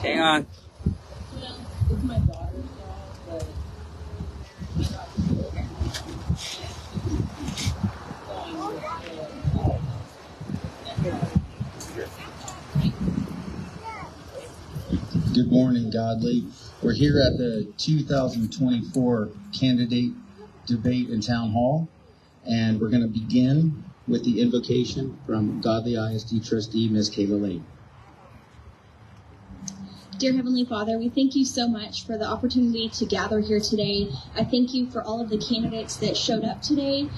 Hang on. It's my daughter's dog, Good morning, Godley. We're here at the 2024 candidate debate in Town Hall, and we're going to begin with the invocation from Godley ISD trustee, Ms. Kayla Lane. Dear Heavenly Father, we thank you so much for the opportunity to gather here today. I thank you for all of the candidates that showed up today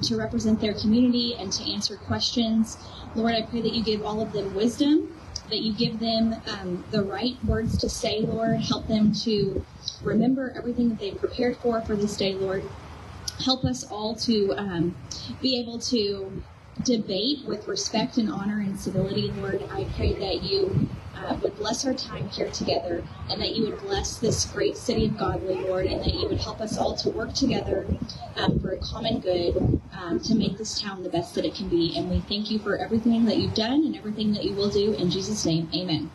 to represent their community and to answer questions. Lord, I pray that you give all of them wisdom, that you give them the right words to say, Lord. Help them to remember everything that they've prepared for this day, Lord. Help us all to be able to debate with respect and honor and civility, Lord. I pray that you would bless our time here together, and that you would bless this great city of Godley, Lord, and that you would help us all to work together for a common good to make this town the best that it can be. And we thank you for everything that you've done and everything that you will do. In Jesus' name, amen.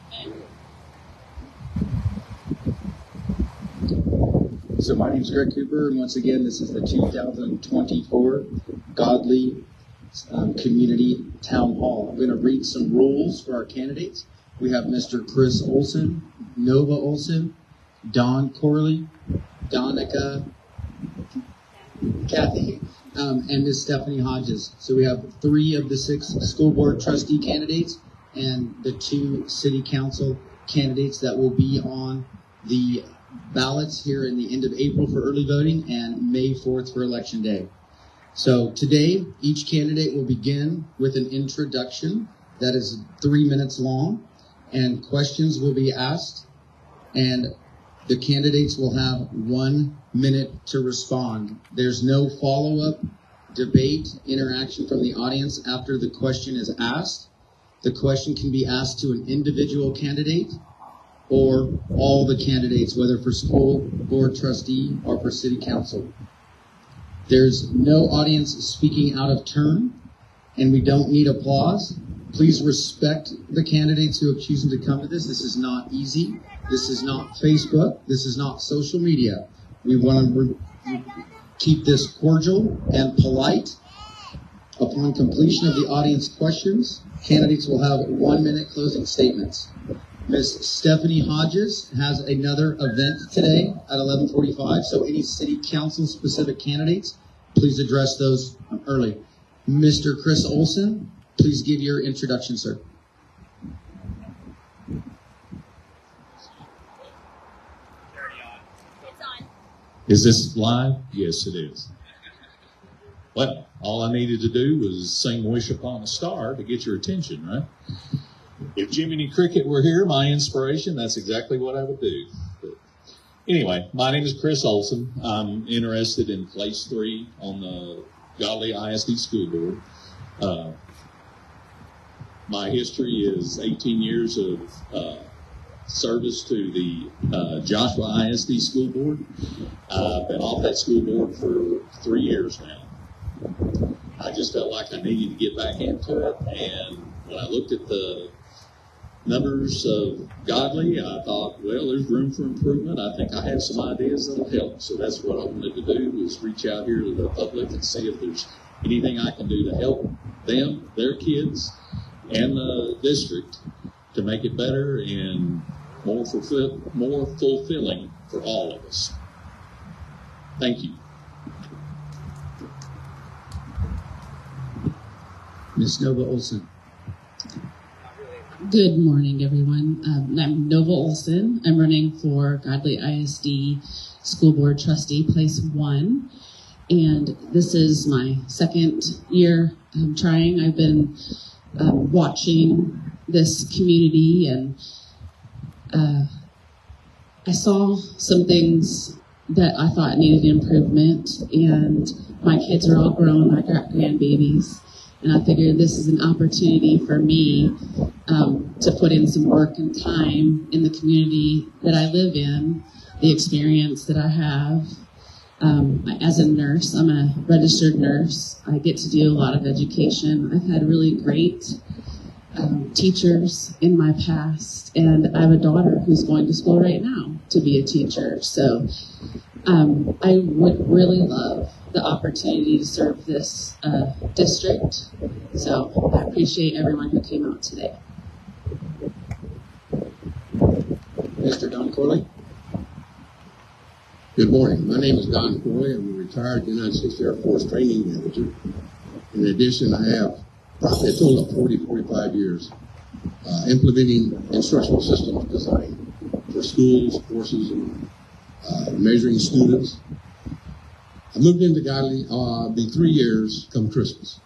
So my name is Greg Cooper, and once again, this is the 2024 Godley Community Town Hall. I'm going to read some rules for our candidates. We have Mr. Chris Olson, Nova Olson, Don Corley, Donica, Kathy, and Ms. Stephanie Hodges. So we have 3 of the 6 school board trustee candidates and the 2 city council candidates that will be on the ballots here in the end of April for early voting and May 4th for election day. So today, each candidate will begin with an introduction that is 3 minutes long, and questions will be asked, and the candidates will have 1 minute to respond. There's no follow-up debate interaction from the audience after the question is asked. The question can be asked to an individual candidate or all the candidates, whether for school board trustee or for city council. There's no audience speaking out of turn, and we don't need applause. Please respect the candidates who have chosen to come to this. This is not easy. This is not Facebook. This is not social media. We want to keep this cordial and polite. Upon completion of the audience questions, candidates will have 1 minute closing statements. Ms. Stephanie Hodges has another event today at 11:45, so any city council specific candidates, please address those early. Mr. Chris Olson, please give your introduction, sir. Is this live? Yes, it is. Well, all I needed to do was sing Wish Upon a Star to get your attention, right? If Jiminy Cricket were here, my inspiration, that's exactly what I would do. But anyway, my name is Chris Olson. I'm interested in place 3 on the Godley ISD School Board. My history is 18 years of service to the Joshua ISD School Board. I've been off that school board for 3 years now. I just felt like I needed to get back into it, and when I looked at the numbers of Godley, I thought, well, there's room for improvement. I think I have some ideas that'll help. So that's what I wanted to do, was reach out here to the public and see if there's anything I can do to help them, their kids, and the district to make it better and more fulfilling for all of us. Thank you. Ms. Nova Olson. Good morning, everyone. I'm Nova Olson. I'm running for Godley ISD School Board Trustee, Place 1. And this is my 2nd year trying. I've been watching this community, and I saw some things that I thought needed improvement. And my kids are all grown. I got grandbabies. And I figured this is an opportunity for me to put in some work and time in the community that I live in, the experience that I have. As a nurse, I'm a registered nurse. I get to do a lot of education. I've had really great teachers in my past, and I have a daughter who's going to school right now to be a teacher. So I would really love the opportunity to serve this district. So I appreciate everyone who came out today. Mr. Don Corley. Good morning. My name is Don Corley. I'm a retired United States Air Force training manager. In addition, I have probably a total of 45 years implementing instructional systems design for schools, courses, and measuring students. I moved into Godley, be 3 years come Christmas.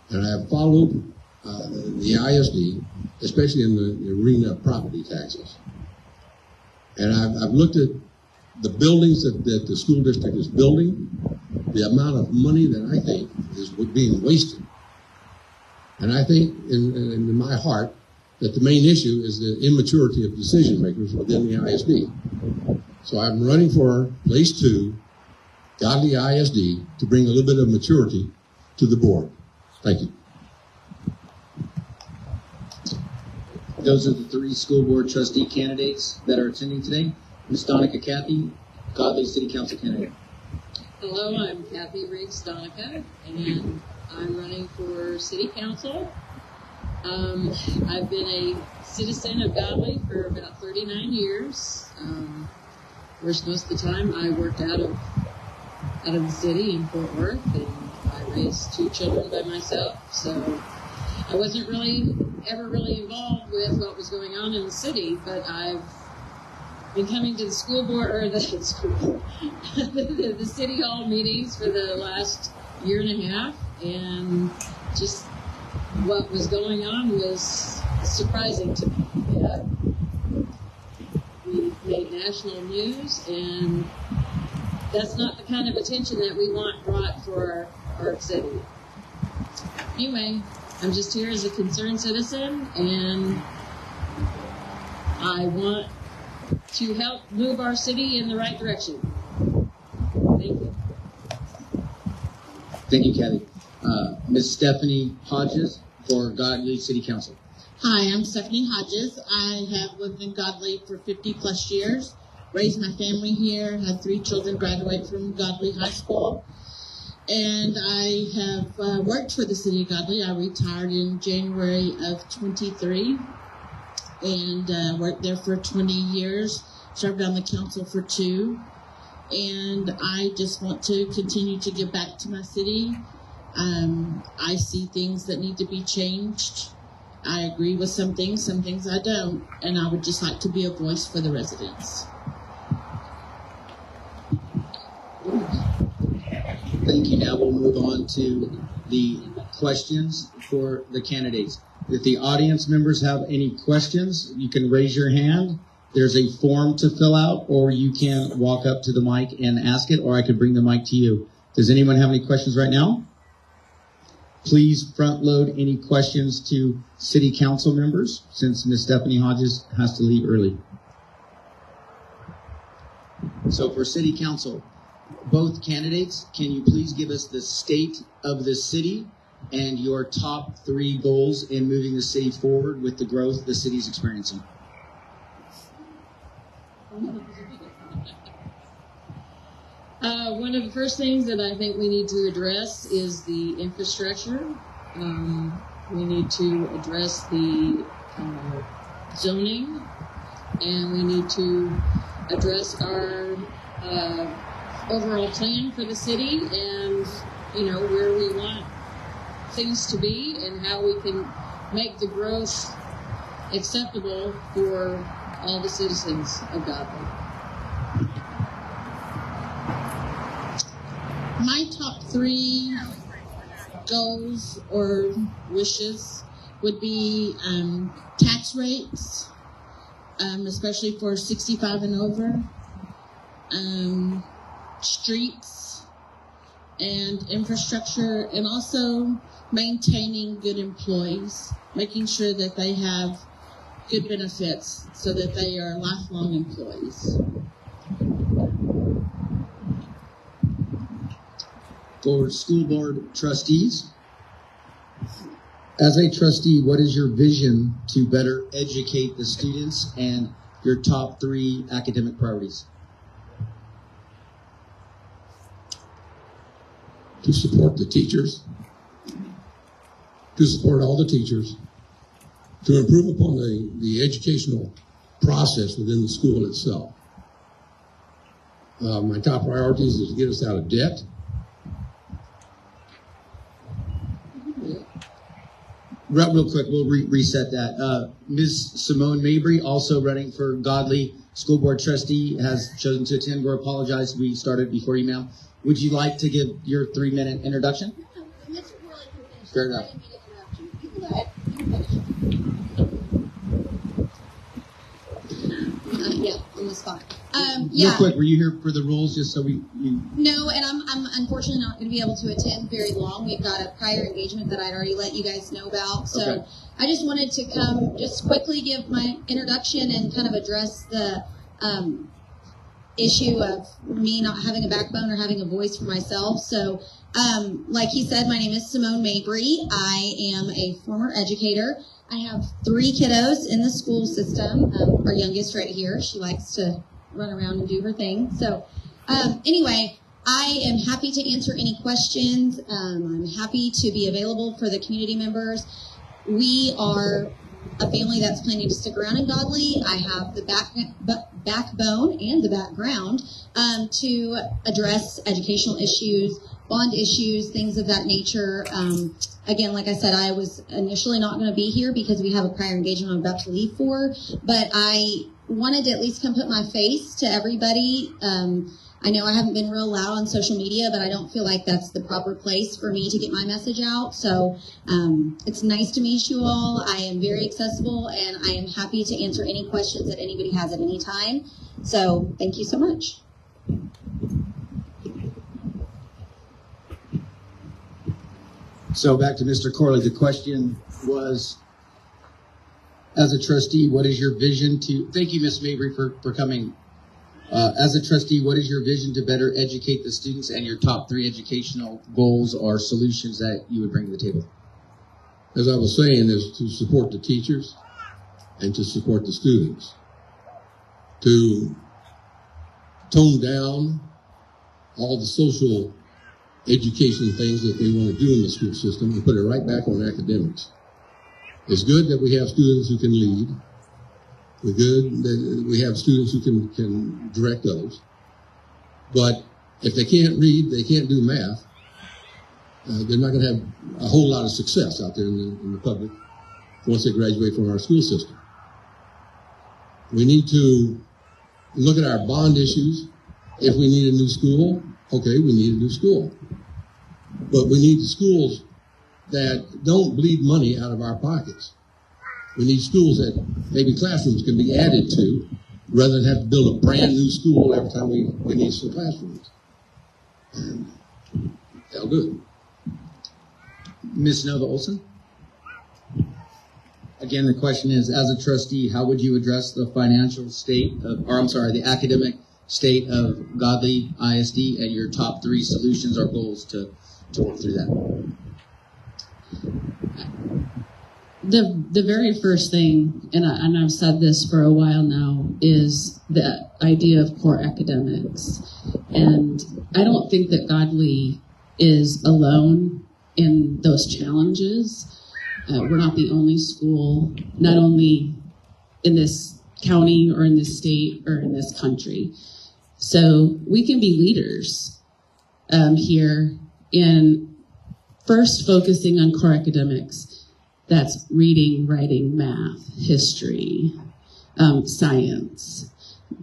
And I have followed the ISD, especially in the arena of property taxes. And I've looked at the buildings that the school district is building, the amount of money that I think is being wasted. And I think in my heart that the main issue is the immaturity of decision makers within the ISD. So I'm running for place 2, Godley ISD, to bring a little bit of maturity to the board. Thank you. Those are the 3 school board trustee candidates that are attending today. Ms. Donica Kathy, Godley City Council candidate. Hello, I'm Kathy Riggs Donica, and I'm running for City Council. I've been a citizen of Godley for about 39 years. Most of the time I worked out of the city in Fort Worth, and I raised 2 children by myself, so I wasn't ever really involved with what was going on in the city, but I've been coming to the school board, or the city hall meetings for the last year and a half, and just what was going on was surprising to me. We made national news, and that's not the kind of attention that we want brought for our city. Anyway, I'm just here as a concerned citizen, and I want to help move our city in the right direction. Thank you. Thank you, Kathy. Ms. Stephanie Hodges for Godley City Council. Hi, I'm Stephanie Hodges. I have lived in Godley for 50 plus years, raised my family here, had 3 children graduate from Godley High School, and I have worked for the city of Godley. I retired in January of 23 and worked there for 20 years, served on the council for 2, and I just want to continue to give back to my city. I see things that need to be changed. I agree with some things I don't, and I would just like to be a voice for the residents. Thank you. Now we'll move on to the questions for the candidates. If the audience members have any questions, you can raise your hand. There's a form to fill out, or you can walk up to the mic and ask it, or I could bring the mic to you. Does anyone have any questions right now? Please front load any questions to city council members, since Ms. Stephanie Hodges has to leave early. So for city council, both candidates, can you please give us the state of the city and your top 3 goals in moving the city forward with the growth the city's experiencing? One of the first things that I think we need to address is the infrastructure. We need to address the zoning, and we need to address our overall plan for the city, and where we want things to be and how we can make the growth acceptable for all the citizens of Godley. My top 3 goals or wishes would be tax rates, especially for 65 and over, streets and infrastructure, and also maintaining good employees, making sure that they have good benefits so that they are lifelong employees. For school board trustees, As a trustee, what is your vision to better educate the students and your top 3 academic priorities? To support the teachers, to support all the teachers, to improve upon the educational process within the school itself. My top priorities is to get us out of debt. Real quick, we'll reset that. Ms. Simone Mabry, also running for Godley School Board Trustee, has chosen to attend. We apologize, we started before you, ma'am. Would you like to give your 3-minute introduction? Fair enough. Yeah, on the spot. Real quick, were you here for the rules, just so we... No, and I'm unfortunately not going to be able to attend very long. We've got a prior engagement that I'd already let you guys know about. So Okay. I just wanted to come, just quickly give my introduction and kind of address the issue of me not having a backbone or having a voice for myself. So, like he said, my name is Simone Mabry. I am a former educator. I have 3 kiddos in the school system. Our youngest right here, she likes to run around and do her thing. So anyway, I am happy to answer any questions. I'm happy to be available for the community members. We are a family that's planning to stick around in Godley. I have the backbone and the background to address educational issues, bond issues, things of that nature. Again, like I said, I was initially not going to be here because we have a prior engagement I'm about to leave for, but I wanted to at least come put my face to everybody. I know I haven't been real loud on social media, but I don't feel like that's the proper place for me to get my message out. So it's nice to meet you all. I am very accessible, and I am happy to answer any questions that anybody has at any time. So thank you so much. So back to Mr. Corley, the question was, as a trustee, what is your vision to... Thank you, Ms. Mabry, for coming. As a trustee, what is your vision to better educate the students and your top 3 educational goals or solutions that you would bring to the table? As I was saying, is to support the teachers and to support the students. To tone down all the social education things that they want to do in the school system and put it right back on academics. It's good that we have students who can lead. We're good that we have students who can direct others. But if they can't read, they can't do math, they're not going to have a whole lot of success out there in the public once they graduate from our school system. We need to look at our bond issues. If we need a new school, okay, we need a new school. But we need schools that don't bleed money out of our pockets. We need schools that maybe classrooms can be added to rather than have to build a brand new school every time we need some classrooms. And that'll do it. Ms. Nova Olson? Again, the question is, as a trustee, how would you address the financial state of, or I'm sorry, the academic state of Godley ISD and your top 3 solutions or goals to work through that? The very first thing, and I've said this for a while now, is the idea of core academics. And I don't think that Godley is alone in those challenges. We're not the only school, not only in this county or in this state or in this country. So we can be leaders here in first focusing on core academics. That's reading, writing, math, history, science.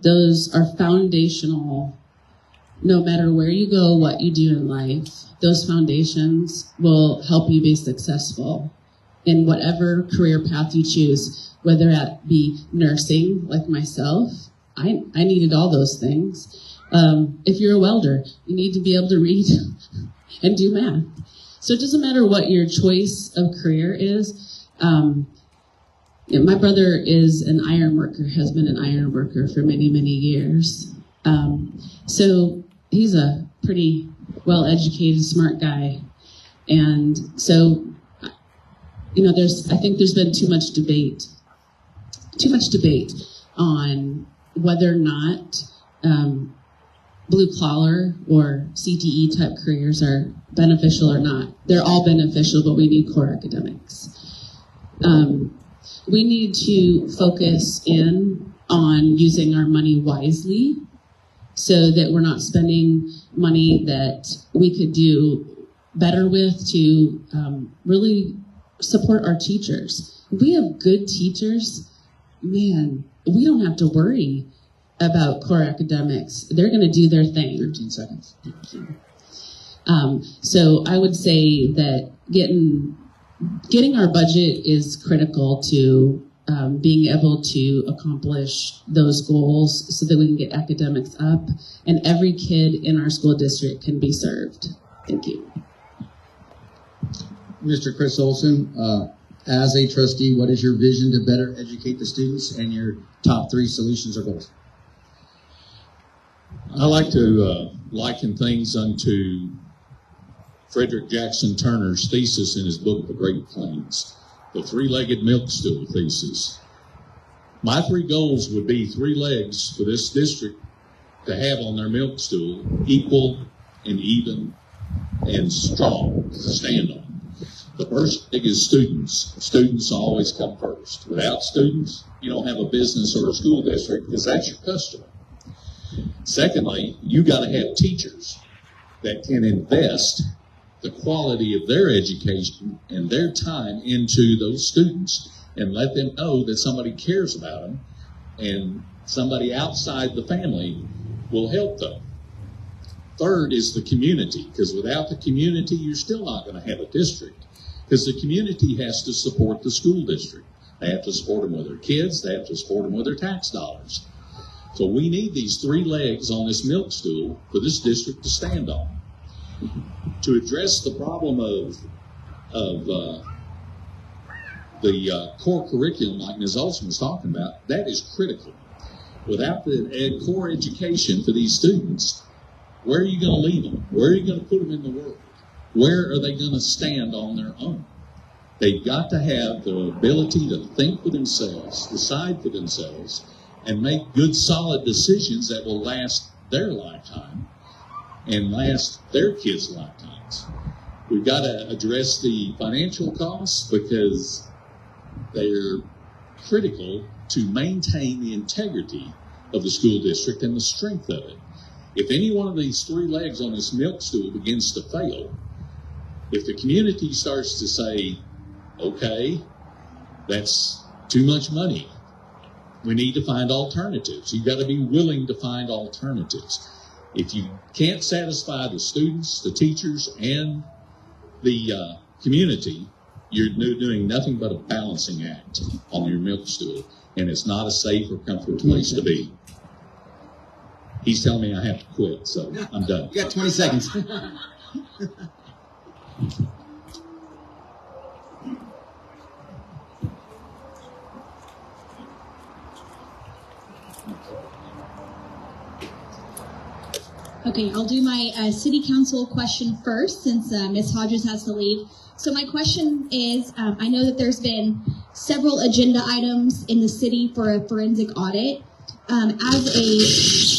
Those are foundational. No matter where you go, what you do in life, those foundations will help you be successful in whatever career path you choose, whether that be nursing, like myself. I needed all those things. If you're a welder, you need to be able to read and do math. So it doesn't matter what your choice of career is. My brother is an iron worker, has been an iron worker for many, many years. So he's a pretty well-educated, smart guy. And so I think there's been too much debate on whether or not blue collar or CTE type careers are beneficial or not. They're all beneficial, but we need core academics. We need to focus in on using our money wisely so that we're not spending money that we could do better with to really support our teachers. If we have good teachers, man, we don't have to worry about core academics. They're going to do their thing. 15 seconds. So I would say that getting our budget is critical to being able to accomplish those goals so that we can get academics up and every kid in our school district can be served. Thank you. Mr. Chris Olson, as a trustee, what is your vision to better educate the students and your top 3 solutions or goals? I like to liken things unto Frederick Jackson Turner's thesis in his book, The Great Plains, the 3-legged milk stool thesis. My 3 goals would be 3 legs for this district to have on their milk stool, equal and even and strong to stand on. The first thing is students. Students always come first. Without students, you don't have a business or a school district because that's your customer. Secondly, you got to have teachers that can invest the quality of their education and their time into those students and let them know that somebody cares about them and somebody outside the family will help them. Third is the community, because without the community, you're still not going to have a district, because the community has to support the school district. They have to support them with their kids. They have to support them with their tax dollars. So we need these 3 legs on this milk stool for this district to stand on. To address the problem of the core curriculum, like Ms. Olson was talking about, that is critical. Without the core education for these students, where are you going to leave them? Where are you going to put them in the world? Where are they going to stand on their own? They've got to have the ability to think for themselves, decide for themselves, and make good, solid decisions that will last their lifetime and last their kids' lifetimes. We've got to address the financial costs because they're critical to maintain the integrity of the school district and the strength of it. If any one of these 3 legs on this milk stool begins to fail, if the community starts to say, okay, that's too much money, we need to find alternatives. You've got to be willing to find alternatives. If you can't satisfy the students, the teachers, and the community, you're doing nothing but a balancing act on your milk stool, and it's not a safe or comfortable place to be. He's telling me I have to quit, so I'm done. You got 20 seconds. Okay, I'll do my city council question first since Ms. Hodges has to leave. So my question is, I know that there's been several agenda items in the city for a forensic audit. As a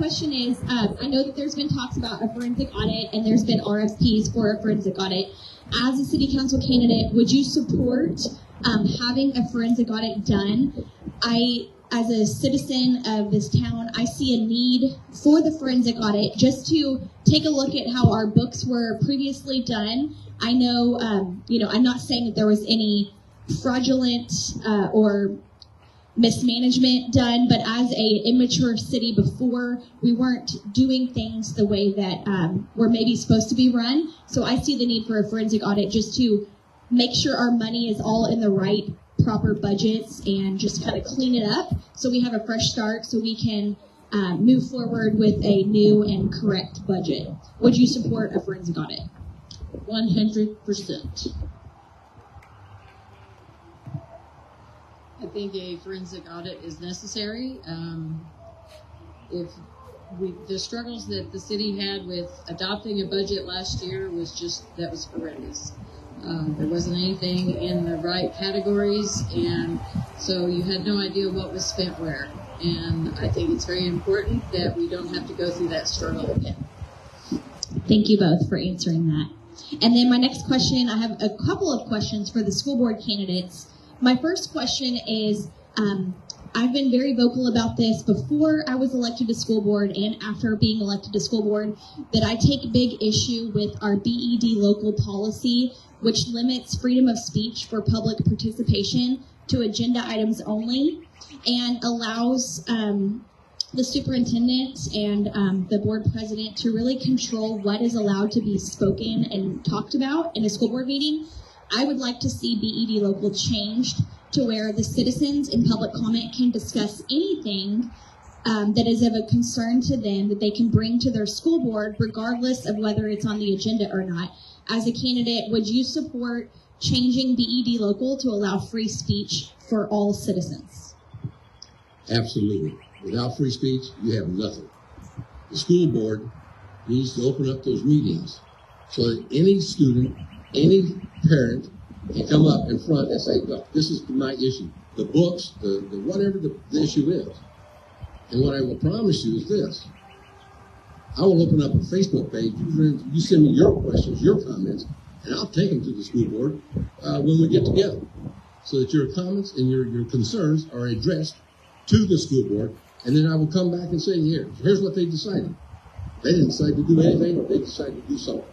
question is, I know that there's been talks about a forensic audit and there's been RFPs for a forensic audit. As a city council candidate, would you support having a forensic audit done? As a citizen of this town, I see a need for the forensic audit just to take a look at how our books were previously done. I know, I'm not saying that there was any fraudulent or mismanagement done, but as a immature city before, we weren't doing things the way that were maybe supposed to be run. So I see the need for a forensic audit just to make sure our money is all in the right proper budgets and just kind of clean it up so we have a fresh start so we can move forward with a new and correct budget. Would you support a forensic audit? 100%. I think a forensic audit is necessary. The struggles that the city had with adopting a budget last year was horrendous. There wasn't anything in the right categories, and so you had no idea what was spent where. And I think it's very important that we don't have to go through that struggle again. Thank you both for answering that. And then my next question, I have a couple of questions for the school board candidates. My first question is, I've been very vocal about this before I was elected to school board and after being elected to school board, that I take big issue with our BED local policy, which limits freedom of speech for public participation to agenda items only and allows the superintendent and the board president to really control what is allowed to be spoken and talked about in a school board meeting. I would like to see BED local changed to where the citizens in public comment can discuss anything that is of a concern to them that they can bring to their school board, regardless of whether it's on the agenda or not. As a candidate, would you support changing BED local to allow free speech for all citizens? Absolutely. Without free speech, you have nothing. The school board needs to open up those meetings so that any student, any parent can come up in front and say, look, this is my issue. The books, the whatever the issue is. And what I will promise you is this. I will open up a Facebook page. You send me your questions, your comments, and I'll take them to the school board when we get together so that your comments and your concerns are addressed to the school board. And then I will come back and say, here's what they decided. They didn't decide to do anything, or they decided to do something.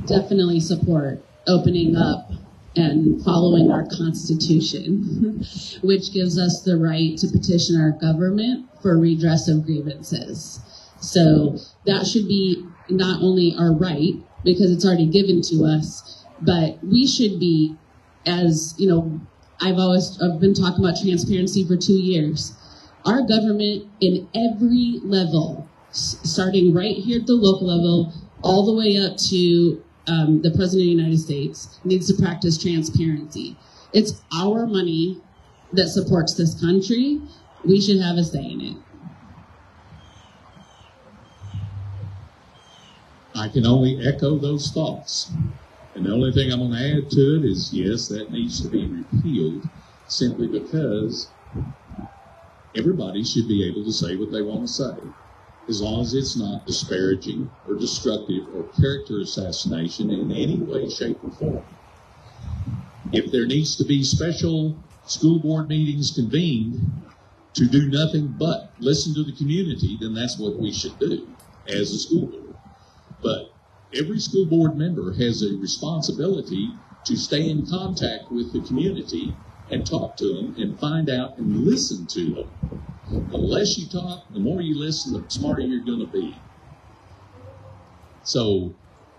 Definitely support opening up and following our Constitution, which gives us the right to petition our government for redress of grievances. So that should be not only our right, because it's already given to us, but we should be, as you know, I've been talking about transparency for 2 years. Our government in every level, starting right here at the local level, all the way up to the President of the United States, needs to practice transparency. It's our money that supports this country. We should have a say in it. I can only echo those thoughts. And the only thing I'm going to add to it is, yes, that needs to be repealed simply because everybody should be able to say what they want to say, as long as it's not disparaging or destructive or character assassination in any way, shape, or form. If there needs to be special school board meetings convened to do nothing but listen to the community, then that's what we should do as a school board. But every school board member has a responsibility to stay in contact with the community and talk to them and find out and listen to them. The less you talk, the more you listen, the smarter you're going to be. So,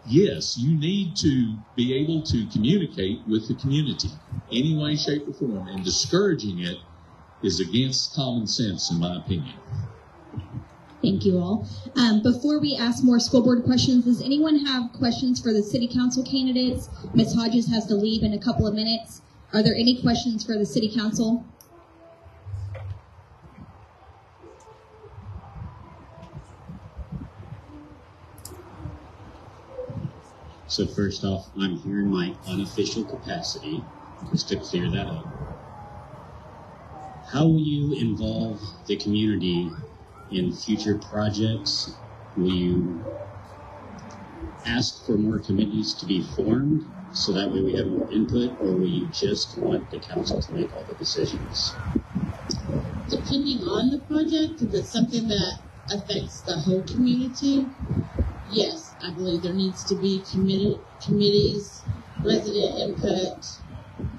yes, you need to be able to communicate with the community any way, shape, or form, and discouraging it is against common sense, in my opinion. Thank you all. Before we ask more school board questions, does anyone have questions for the city council candidates? Ms. Hodges has to leave in a couple of minutes. Are there any questions for the city council? So first off, I'm here in my unofficial capacity, just to clear that up. how will you involve the community in future projects? Will you ask for more committees to be formed so that way we have more input, or will you just want the council to make all the decisions? Depending on the project, if it's something that affects the whole community, yes, I believe there needs to be committees, resident input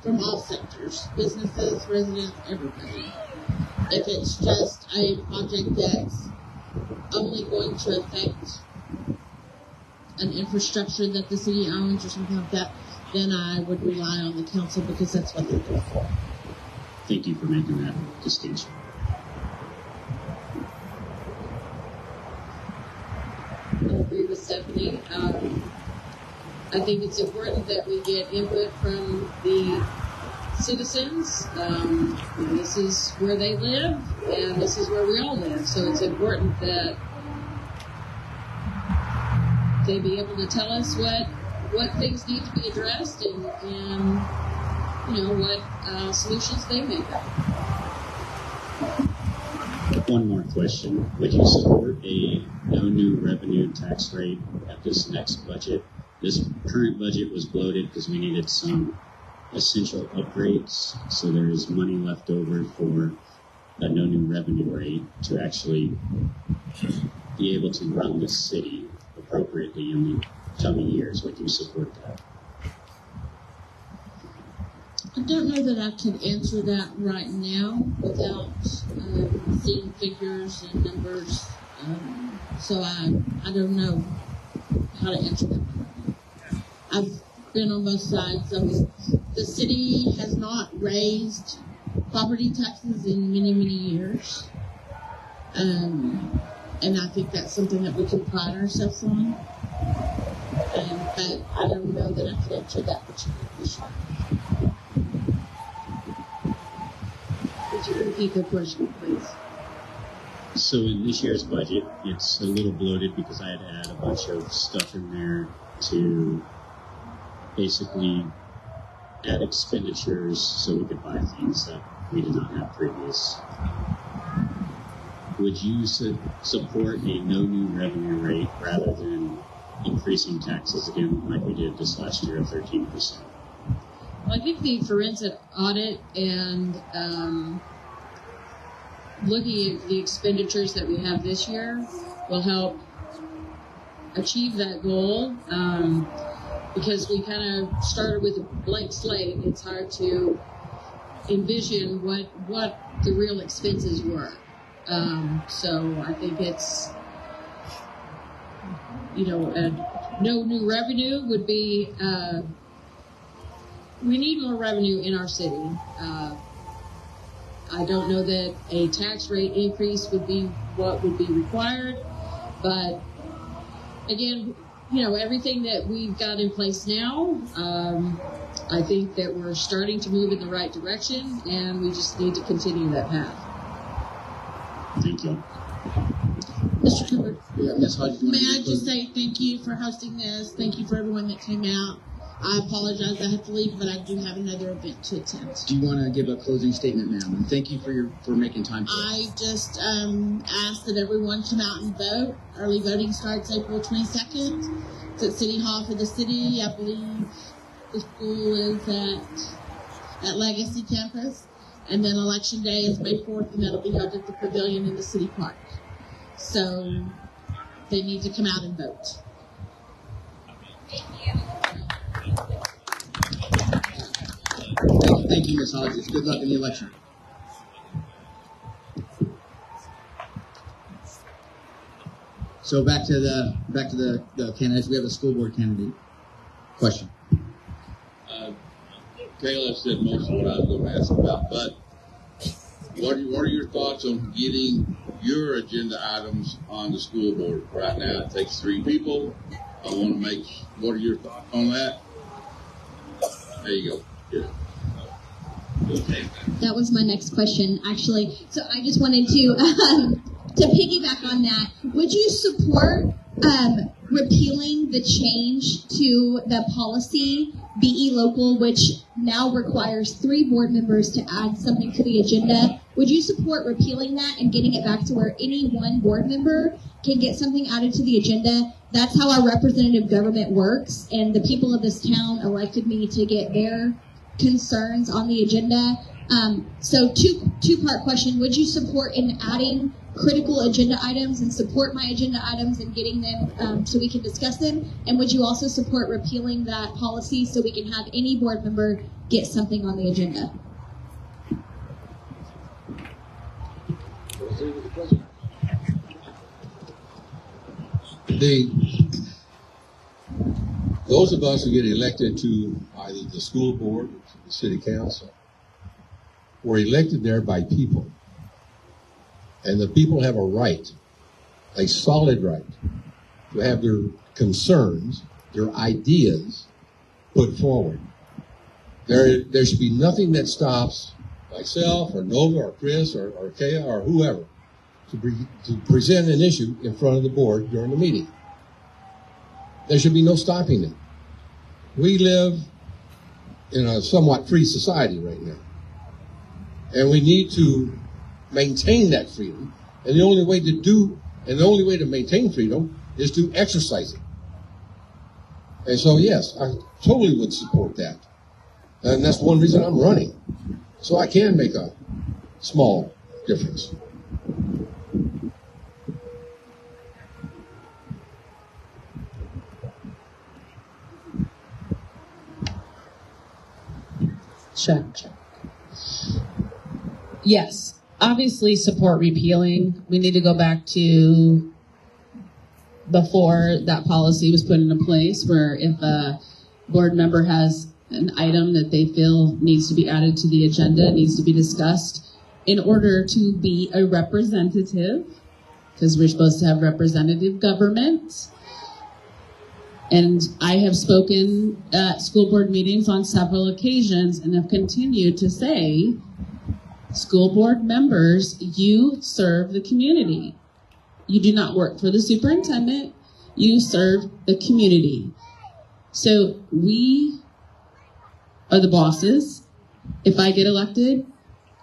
from all sectors, businesses, residents, everybody. If it's just a project that's only going to affect an infrastructure that the city owns or something like that, then I would rely on the council because that's what they're there for. Thank you for making that distinction. I agree with Stephanie. I think it's important that we get input from the citizens. This is where they live, and this is where we all live. So it's important that they be able to tell us what things need to be addressed and what solutions they make up. One more question. Would you support a no new revenue tax rate at this next budget? This current budget was bloated because we needed some essential upgrades, so there is money left over for a no new revenue rate to actually be able to run the city appropriately in the coming years. Would you support that? I don't know that I could answer that right now without seeing figures and numbers. So I don't know how to answer that. I've been on both sides. The city has not raised property taxes in many, many years. And I think that's something that we can pride ourselves on. But I don't know that I could answer that particular question. Would you repeat the question, please? So in this year's budget, it's a little bloated because I had to add a bunch of stuff in there to basically add expenditures so we could buy things that we did not have previous. Would you support a no new revenue rate rather than increasing taxes again like we did this last year of 13%? Well, I think the forensic audit and looking at the expenditures that we have this year will help achieve that goal. Because we kind of started with a blank slate, it's hard to envision what the real expenses were. So I think it's, no new revenue would be, we need more revenue in our city. I don't know that a tax rate increase would be what would be required, but again, everything that we've got in place now, I think that we're starting to move in the right direction, and we just need to continue that path. Thank you. Mr. Cooper, Ms. Hodges, may I just say thank you for hosting this. Thank you for everyone that came out. I apologize I have to leave, but I do have another event to attend. do you want to give a closing statement, ma'am? And thank you for making time for us. I just ask that everyone come out and vote. Early voting starts April 22nd. It's at City Hall for the city. I believe the school is at Legacy Campus. And then Election Day is May 4th, and that'll be held at the Pavilion in the City Park. So they need to come out and vote. Thank you, Ms. Hodges. Good luck in the election. So back to the candidates. We have a school board candidate. Question. Kayla said most of what I was going to ask about, but what are your thoughts on getting your agenda items on the school board? Right now, it takes 3 people. I want to what are your thoughts on that? There you go. Good. That was my next question, actually. So I just wanted to piggyback on that. Would you support repealing the change to the policy BE Local, which now requires 3 board members to add something to the agenda? Would you support repealing that and getting it back to where any one board member can get something added to the agenda? That's how our representative government works, and the people of this town elected me to get their concerns on the agenda. So two-part question. Would you support in adding critical agenda items and support my agenda items and getting them so we can discuss them? And would you also support repealing that policy so we can have any board member get something on the agenda? Those of us who get elected to either the school board or to the city council were elected there by people. And the people have a right, a solid right, to have their concerns, their ideas put forward. There should be nothing that stops myself or Nova or Chris or Kaya or whoever to present an issue in front of the board during the meeting. There should be no stopping it. We live in a somewhat free society right now. And we need to maintain that freedom. And the only way to maintain freedom is to exercise it. And so, yes, I totally would support that. And that's one reason I'm running. So I can make a small difference. Check. Yes, obviously support repealing. We need to go back to before that policy was put into place, where if a board member has an item that they feel needs to be added to the agenda, needs to be discussed, in order to be a representative, because we're supposed to have representative government. And I have spoken at school board meetings on several occasions and have continued to say, school board members, you serve the community. You do not work for the superintendent. You serve the community. So we are the bosses. If I get elected,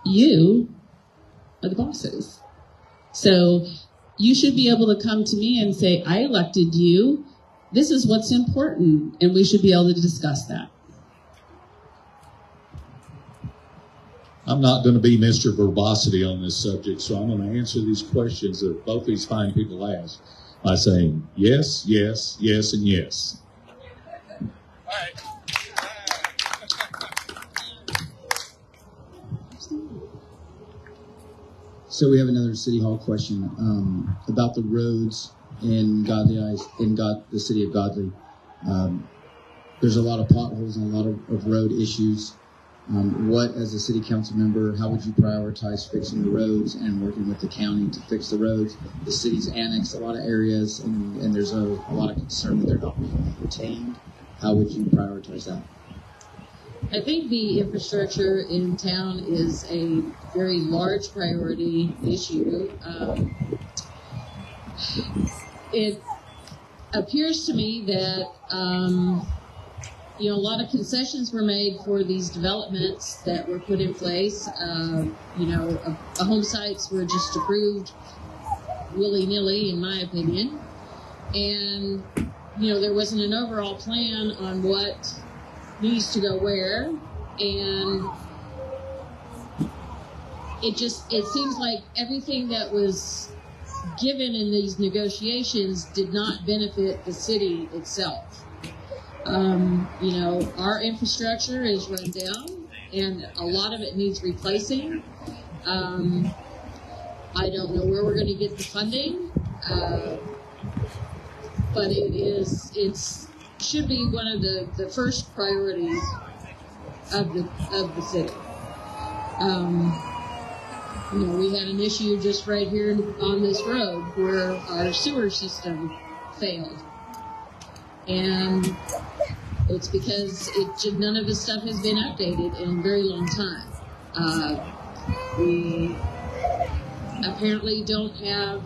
you are the bosses. So you should be able to come to me and say, I elected you. This is what's important, and we should be able to discuss that. I'm not going to be Mr. Verbosity on this subject, so I'm going to answer these questions that both these fine people asked by saying yes, yes, yes, and yes. So we have another City Hall question about the roads in the city of Godley. There's a lot of potholes and a lot of road issues. What, as a city council member, how would you prioritize fixing the roads and working with the county to fix the roads? The city's annexed a lot of areas, and there's a lot of concern that they're not being maintained. How would you prioritize that? I think the infrastructure in town is a very large priority issue. It appears to me that a lot of concessions were made for these developments that were put in place. Home sites were just approved willy-nilly, in my opinion. And, there wasn't an overall plan on what needs to go where. And it seems like everything that was given in these negotiations did not benefit the city itself. Our infrastructure is run down, and a lot of it needs replacing. I don't know where we're going to get the funding, but it should be one of the first priorities of the city. We had an issue just right here on this road where our sewer system failed. And it's because none of this stuff has been updated in a very long time. We apparently don't have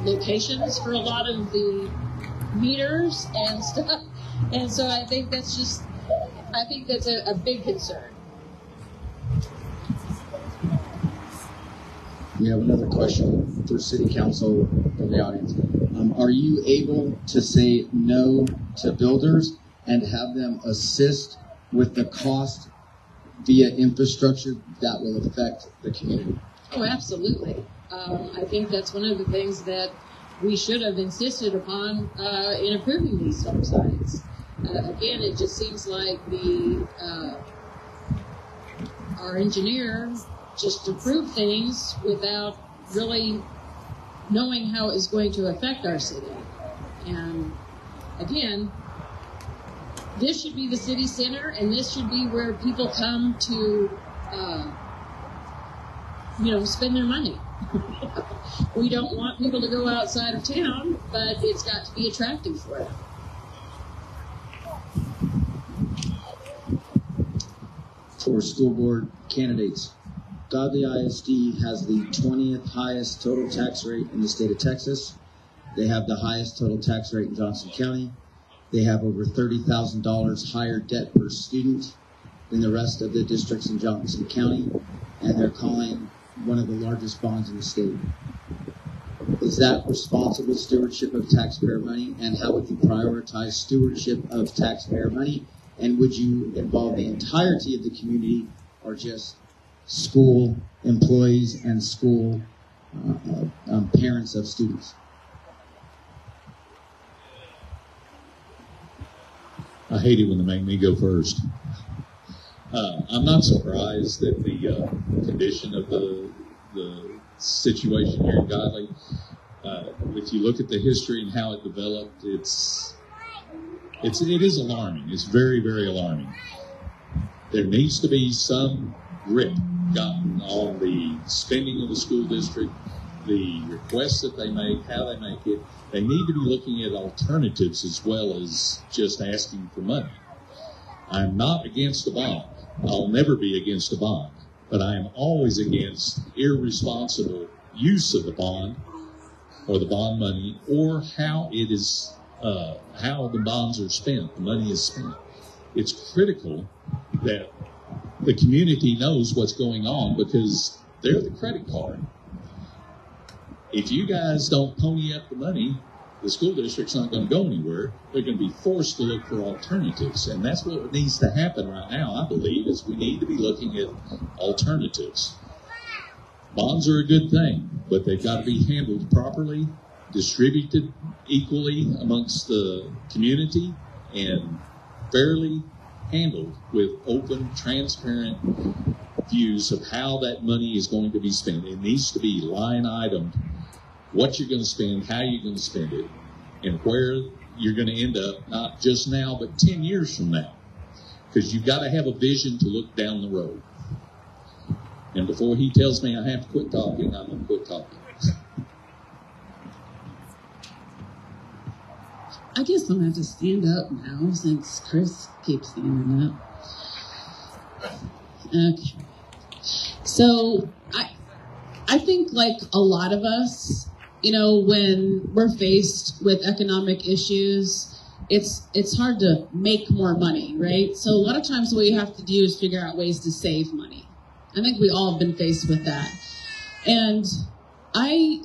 locations for a lot of the meters and stuff. And so I think that's a big concern. We have another question for City Council from the audience. Are you able to say no to builders and have them assist with the cost via infrastructure that will affect the community? Oh, absolutely. I think that's one of the things that we should have insisted upon in approving these stop signs. Again, it just seems like our engineer just approved things without really knowing how it's going to affect our city. And again, this should be the city center, and this should be where people come to, spend their money. We don't want people to go outside of town, but it's got to be attractive for them. For school board candidates, Godley ISD has the 20th highest total tax rate in the state of Texas. They have the highest total tax rate in Johnson County. They have over $30,000 higher debt per student than the rest of the districts in Johnson County, and they're calling one of the largest bonds in the state. Is that responsible stewardship of taxpayer money, and how would you prioritize stewardship of taxpayer money? And would you involve the entirety of the community or just school employees and school parents of students? I hate it when they make me go first. I'm not surprised that the condition of the situation here in Godley, if you look at the history and how it developed, it is alarming. It's very, very alarming. There needs to be some grip gotten on the spending of the school district, the requests that they make, how they make it. They need to be looking at alternatives as well as just asking for money. I'm not against a bond. I'll never be against a bond, but I am always against irresponsible use of the bond or the bond money, or how it is, how the bonds are spent, the money is spent. It's critical that the community knows what's going on because they're the credit card. If you guys don't pony up the money, the school district's not going to go anywhere. They're going to be forced to look for alternatives. And that's what needs to happen right now, I believe, is we need to be looking at alternatives. Bonds are a good thing, but they've got to be handled properly, distributed equally amongst the community, and fairly handled with open, transparent views of how that money is going to be spent. It needs to be line itemed, what you're going to spend, how you're going to spend it, and where you're going to end up, not just now, but 10 years from now. Because you've got to have a vision to look down the road. And before he tells me I have to quit talking, I'm going to quit talking. I guess I'm going to have to stand up now since Chris keeps standing up. Okay. So I think like a lot of us, when we're faced with economic issues, it's hard to make more money, right? So a lot of times what you have to do is figure out ways to save money. I think we all have been faced with that. And I've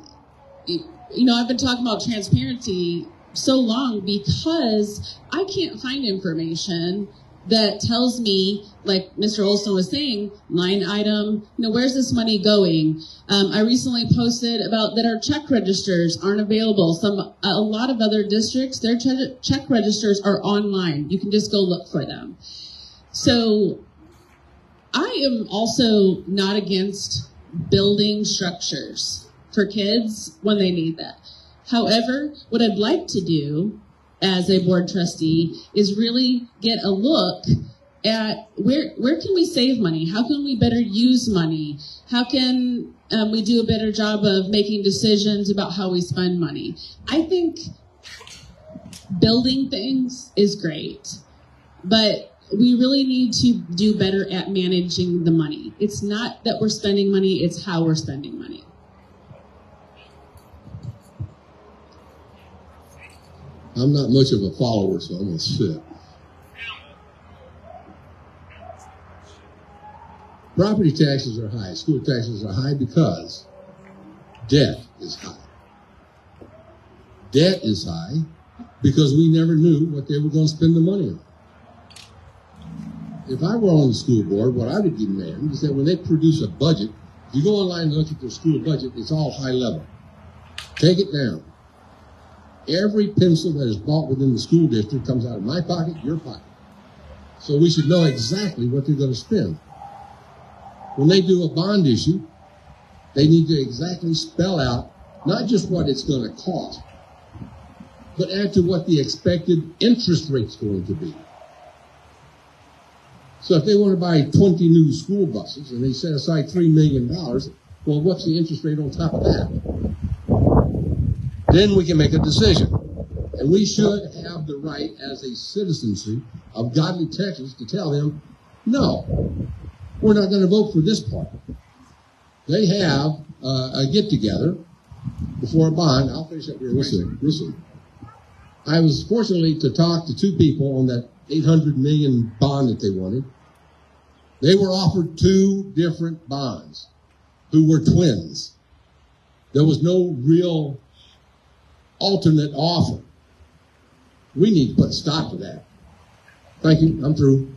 been talking about transparency so long because I can't find information that tells me, like Mr. Olson was saying, line item, where's this money going? I recently posted about that our check registers aren't available. A lot of other districts, their check registers are online. You can just go look for them. So I am also not against building structures for kids when they need that. However, what I'd like to do as a board trustee is really get a look at where can we save money? How can we better use money? How can we do a better job of making decisions about how we spend money? I think building things is great, but we really need to do better at managing the money. It's not that we're spending money, it's how we're spending money. I'm not much of a follower, so I'm going to sit. Property taxes are high. School taxes are high because Debt is high. Debt is high because we never knew what they were going to spend the money on. If I were on the school board, what I would demand is that when they produce a budget, if you go online and look at their school budget, it's all high level. Take it down. Every pencil that is bought within the school district comes out of my pocket, your pocket. So we should know exactly what they're going to spend. When they do a bond issue, they need to exactly spell out not just what it's going to cost, but add to what the expected interest rate's going to be. So if they want to buy 20 new school buses and they set aside $3 million, well, what's the interest rate on top of that? Then we can make a decision. And we should have the right as a citizenry of Godley, Texas, to tell them, no, we're not going to vote for this part. They have a get-together before a bond. I'll finish up here. Listen. I was fortunate to talk to two people on that $800 million bond that they wanted. They were offered two different bonds who were twins. There was no real alternate offer. We need to put a stop to that. Thank you. I'm through.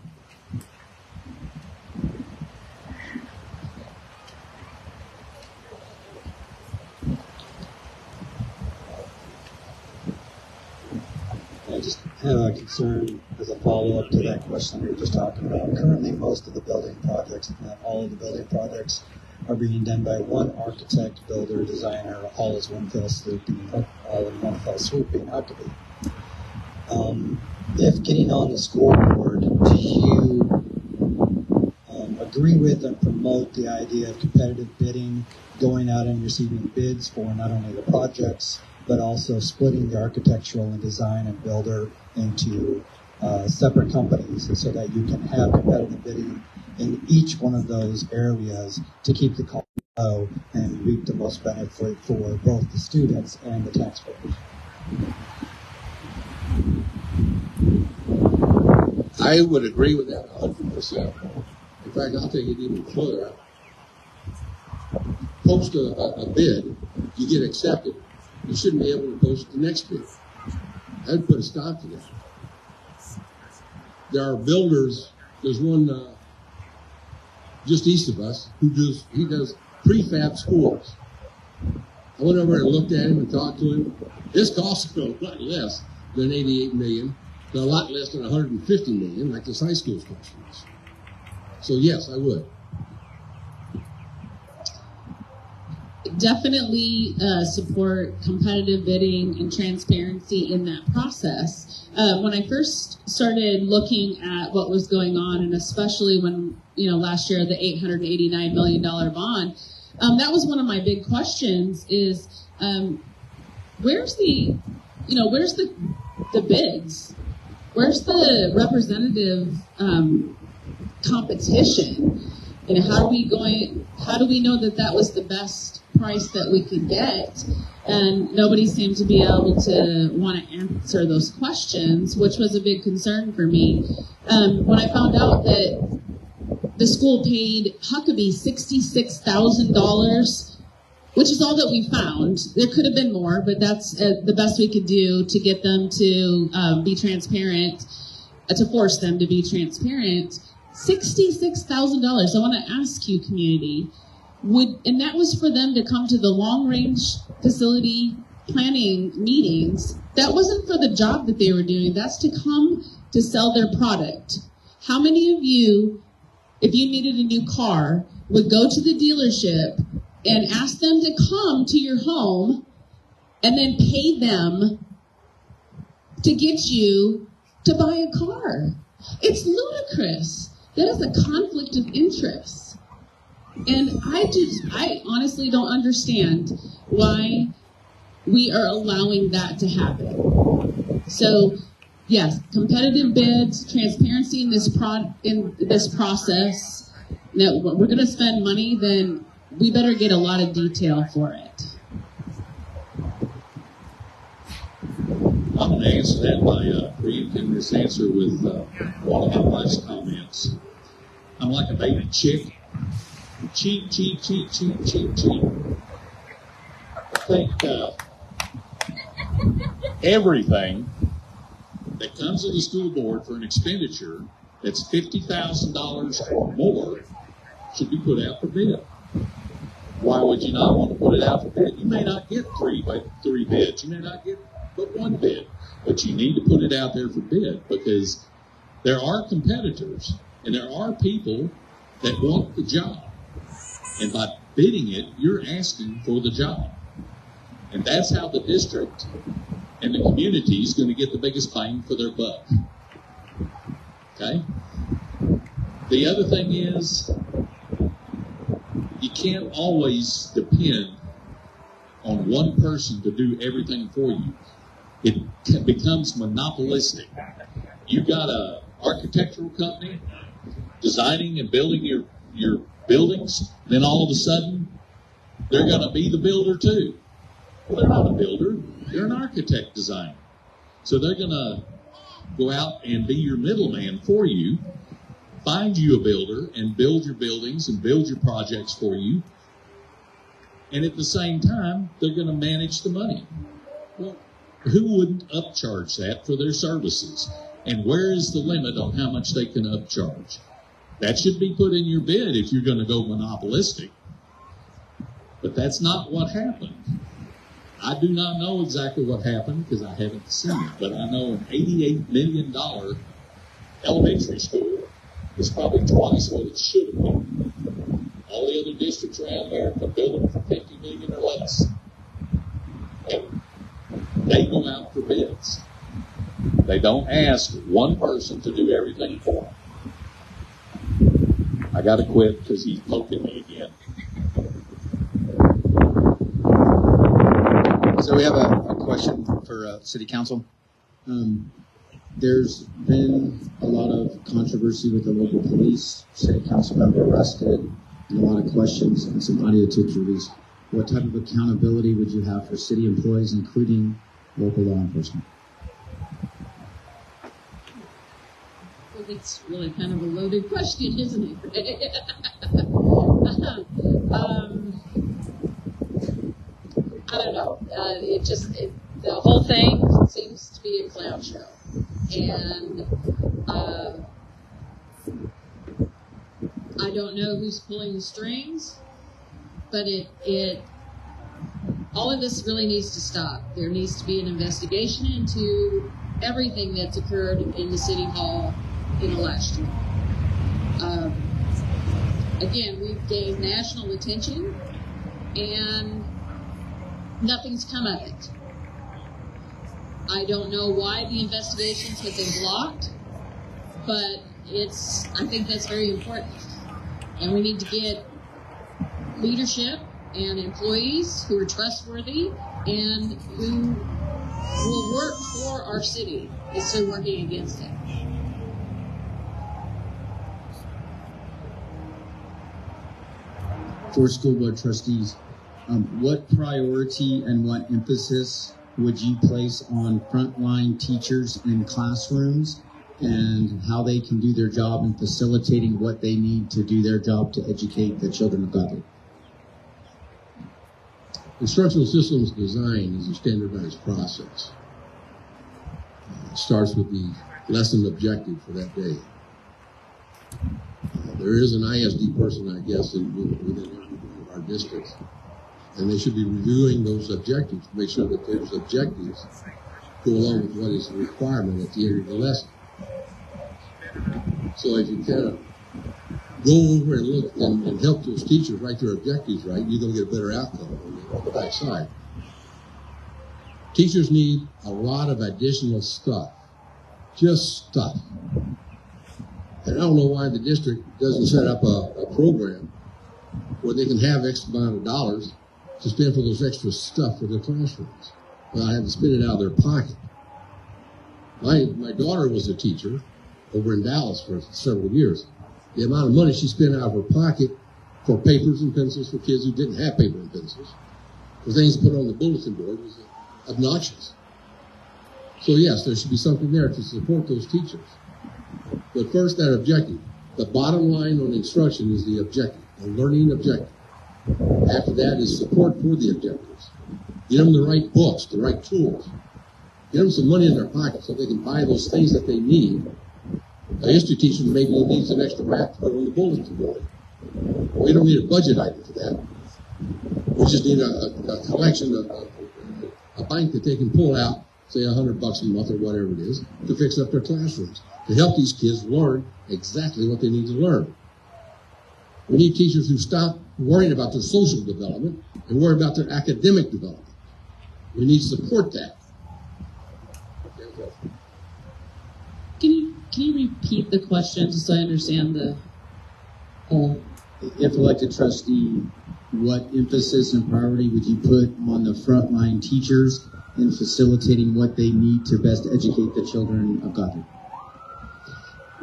I just have a concern as a follow-up to that question we were just talking about. Currently, most of the building projects, if not all of the building projects, are being done by one architect, builder, designer, all as one fell swoop, all in one fell swoop being out to be. If getting on the school board, do you agree with and promote the idea of competitive bidding, going out and receiving bids for not only the projects, but also splitting the architectural and design and builder into separate companies so that you can have competitive bidding in each one of those areas to keep the cost low and reap the most benefit for both the students and the taxpayers? I would agree with that 100%. In fact, I'll take it even further. Post a bid, you get accepted. You shouldn't be able to post the next bid. I'd put a stop to that. There are builders. There's one just east of us he does prefab schools. I went over and looked at him and talked to him. This costs a lot less than $88 million, but a lot less than $150 million, like this high school costs. So yes, I would. Definitely support competitive bidding and transparency in that process. When I first started looking at what was going on, and especially when, last year, the $889 million bond, that was one of my big questions is, where's the bids? Where's the representative competition? How do we know that was the best price that we could get? And nobody seemed to be able to want to answer those questions, which was a big concern for me. When I found out that the school paid Huckabee $66,000, which is all that we found. There could have been more, but that's the best we could do to get them to be transparent, to force them to be transparent. $66,000. I want to ask you, community, and that was for them to come to the long-range facility planning meetings. That wasn't for the job that they were doing. That's to come to sell their product. How many of you, if you needed a new car, would go to the dealership and ask them to come to your home and then pay them to get you to buy a car? It's ludicrous. That is a conflict of interest. And I honestly don't understand why we are allowing that to happen. So, yes, competitive bids, transparency in this process. Now, we're going to spend money, then we better get a lot of detail for it. I'm going to answer that by preempting this answer with one of my wife's comments. I'm like a baby chick. Cheap, cheap, cheap, cheap, cheap, cheap. think everything that comes to the school board for an expenditure that's $50,000 or more should be put out for bid. Why would you not want to put it out for bid? You may not get three bids. You may not get but one bid. But you need to put it out there for bid because there are competitors and there are people that want the job. And by bidding it, you're asking for the job. And that's how the district and the community is going to get the biggest bang for their buck. Okay? The other thing is, you can't always depend on one person to do everything for you. It becomes monopolistic. You got an architectural company designing and building your buildings, then all of a sudden, they're going to be the builder too. Well, they're not a builder. They're an architect designer. So they're going to go out and be your middleman for you, find you a builder, and build your buildings and build your projects for you. And at the same time, they're going to manage the money. Well, who wouldn't upcharge that for their services? And where is the limit on how much they can upcharge? That should be put in your bid if you're going to go monopolistic. But that's not what happened. I do not know exactly what happened because I haven't seen it, but I know an $88 million elementary school is probably twice what it should have been. All the other districts around here can build them for $50 million or less. And they go out for bids. They don't ask one person to do everything for them. I got to quit because he's poking me again. So we have a question for City Council. There's been a lot of controversy with the local police, City Council member arrested, and a lot of questions and some audio tapes released. What type of accountability would you have for city employees, including local law enforcement? Well, it's really kind of a loaded question, isn't it? I don't know. The whole thing seems to be a clown show. And I don't know who's pulling the strings, but all of this really needs to stop. There needs to be an investigation into everything that's occurred in the City Hall in the last year. Again, we've gained national attention, and nothing's come of it. I don't know why the investigations have been blocked, but I think that's very important. And we need to get leadership and employees who are trustworthy and who will work for our city instead of working against it. For school board trustees, what priority and what emphasis would you place on frontline teachers in classrooms and how they can do their job in facilitating what they need to do their job to educate the children of Godley? Instructional systems design is a standardized process. It starts with the lesson objective for that day. There is an ISD person, I guess, within our districts, and they should be reviewing those objectives to make sure that those objectives go along with what is the requirement at the end of the lesson. So if you kind of go over and look and help those teachers write their objectives right, you're going to get a better outcome on the back side. Teachers need a lot of additional stuff, just stuff. And I don't know why the district doesn't set up a program where they can have X amount of dollars to spend for those extra stuff for their classrooms without having to spend it out of their pocket. My daughter was a teacher over in Dallas for several years. The amount of money she spent out of her pocket for papers and pencils for kids who didn't have paper and pencils, for things put on the bulletin board, was obnoxious. So yes, there should be something there to support those teachers. But first, that objective. The bottom line on instruction is the objective, the learning objective. After that is support for the objectives. Get them the right books, the right tools. Get them some money in their pocket so they can buy those things that they need. A history teacher maybe needs an extra map to put on the bulletin board. We don't need a budget item for that. We just need a collection, a bank that they can pull out, say $100 a month or whatever it is, to fix up their classrooms, to help these kids learn exactly what they need to learn. We need teachers who stop worrying about their social development and worry about their academic development. We need to support that. Can you repeat the question just so I understand the whole? If elected trustee, what emphasis and priority would you put on the frontline teachers in facilitating what they need to best educate the children of Godley?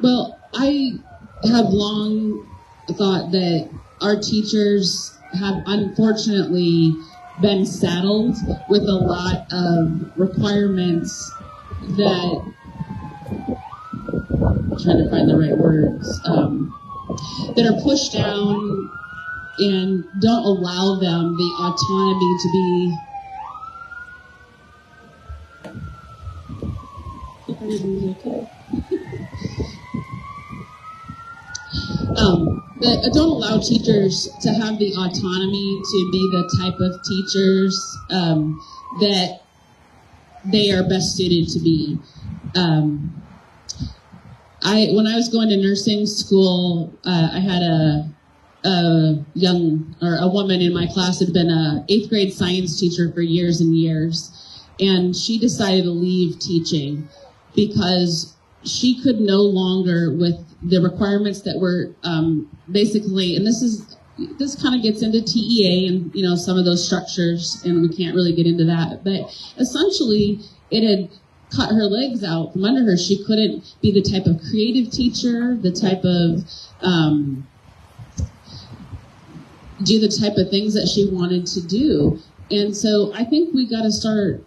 Well, I have long thought that our teachers have unfortunately been saddled with a lot of requirements that, I'm trying to find the right words, that are pushed down and don't allow them the autonomy to be that don't allow teachers to have the autonomy to be the type of teachers that they are best suited to be. When I was going to nursing school, I had a woman in my class had been a 8th grade science teacher for years and years, and she decided to leave teaching because she could no longer, with the requirements that were basically, and this kind of gets into TEA and some of those structures, and we can't really get into that, but essentially it had cut her legs out from under her. She couldn't be the type of creative teacher, the type of do the type of things that she wanted to do. And so I think we got to start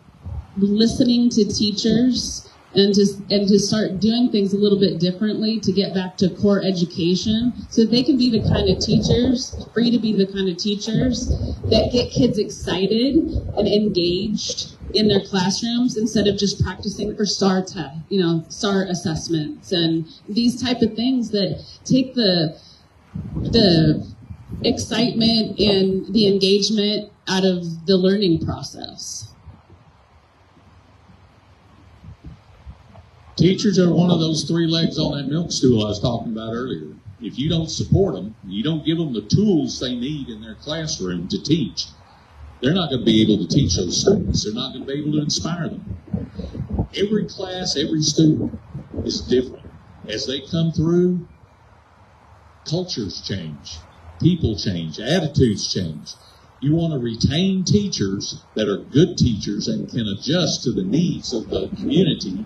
listening to teachers and to start doing things a little bit differently to get back to core education so that they can be the kind of teachers, free to be the kind of teachers that get kids excited and engaged in their classrooms instead of just practicing for STAR assessments and these type of things that take the excitement and the engagement out of the learning process. Teachers are one of those 3 legs on that milk stool I was talking about earlier. If you don't support them, you don't give them the tools they need in their classroom to teach, they're not going to be able to teach those students. They're not going to be able to inspire them. Every class, every student is different. As they come through, cultures change, people change, attitudes change. You want to retain teachers that are good teachers and can adjust to the needs of the community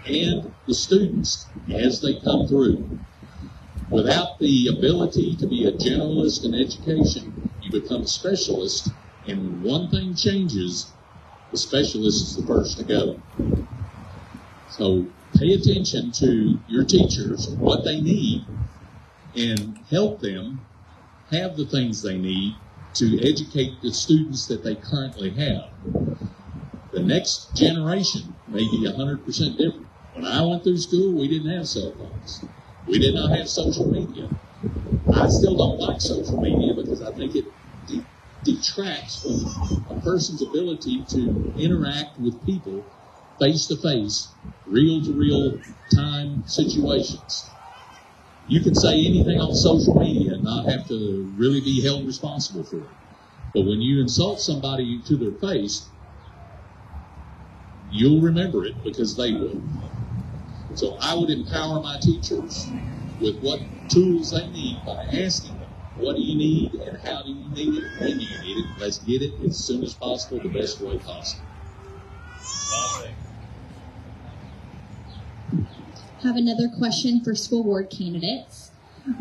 and the students as they come through. Without the ability to be a generalist in education, you become a specialist, and when one thing changes, the specialist is the first to go. So pay attention to your teachers, what they need, and help them have the things they need to educate the students that they currently have. The next generation may be 100% different. When I went through school, we didn't have cell phones. We did not have social media. I still don't like social media because I think it detracts from a person's ability to interact with people face-to-face, real-to-real time situations. You can say anything on social media and not have to really be held responsible for it. But when you insult somebody to their face, you'll remember it because they will. So I would empower my teachers with what tools they need by asking them, what do you need and how do you need it, when do you need it? Let's get it as soon as possible, the best way possible. Have another question for school board candidates.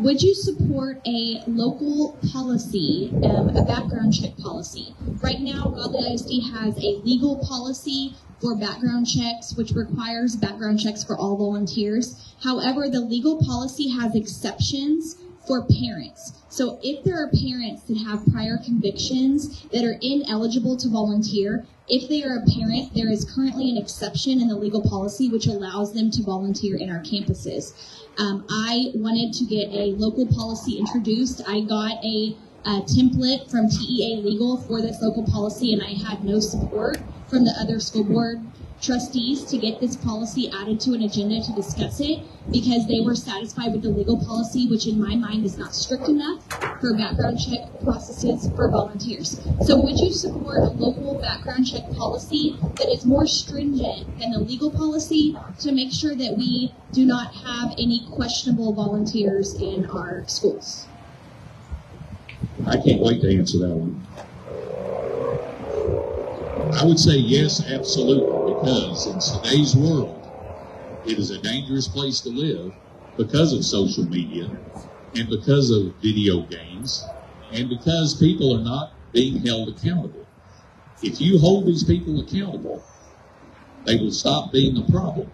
Would you support a local policy, a background check policy? Right now, Godley ISD has a legal policy for background checks, which requires background checks for all volunteers. However, the legal policy has exceptions for parents. So if there are parents that have prior convictions that are ineligible to volunteer, if they are a parent, there is currently an exception in the legal policy which allows them to volunteer in our campuses. I wanted to get a local policy introduced. I got a template from TEA Legal for this local policy, and I had no support from the other school board trustees to get this policy added to an agenda to discuss it, because they were satisfied with the legal policy, which in my mind is not strict enough for background check processes for volunteers. So would you support a local background check policy that is more stringent than the legal policy to make sure that we do not have any questionable volunteers in our schools? I can't wait to answer that one. I would say yes, absolutely, because in today's world, it is a dangerous place to live because of social media and because of video games and because people are not being held accountable. If you hold these people accountable, they will stop being a problem.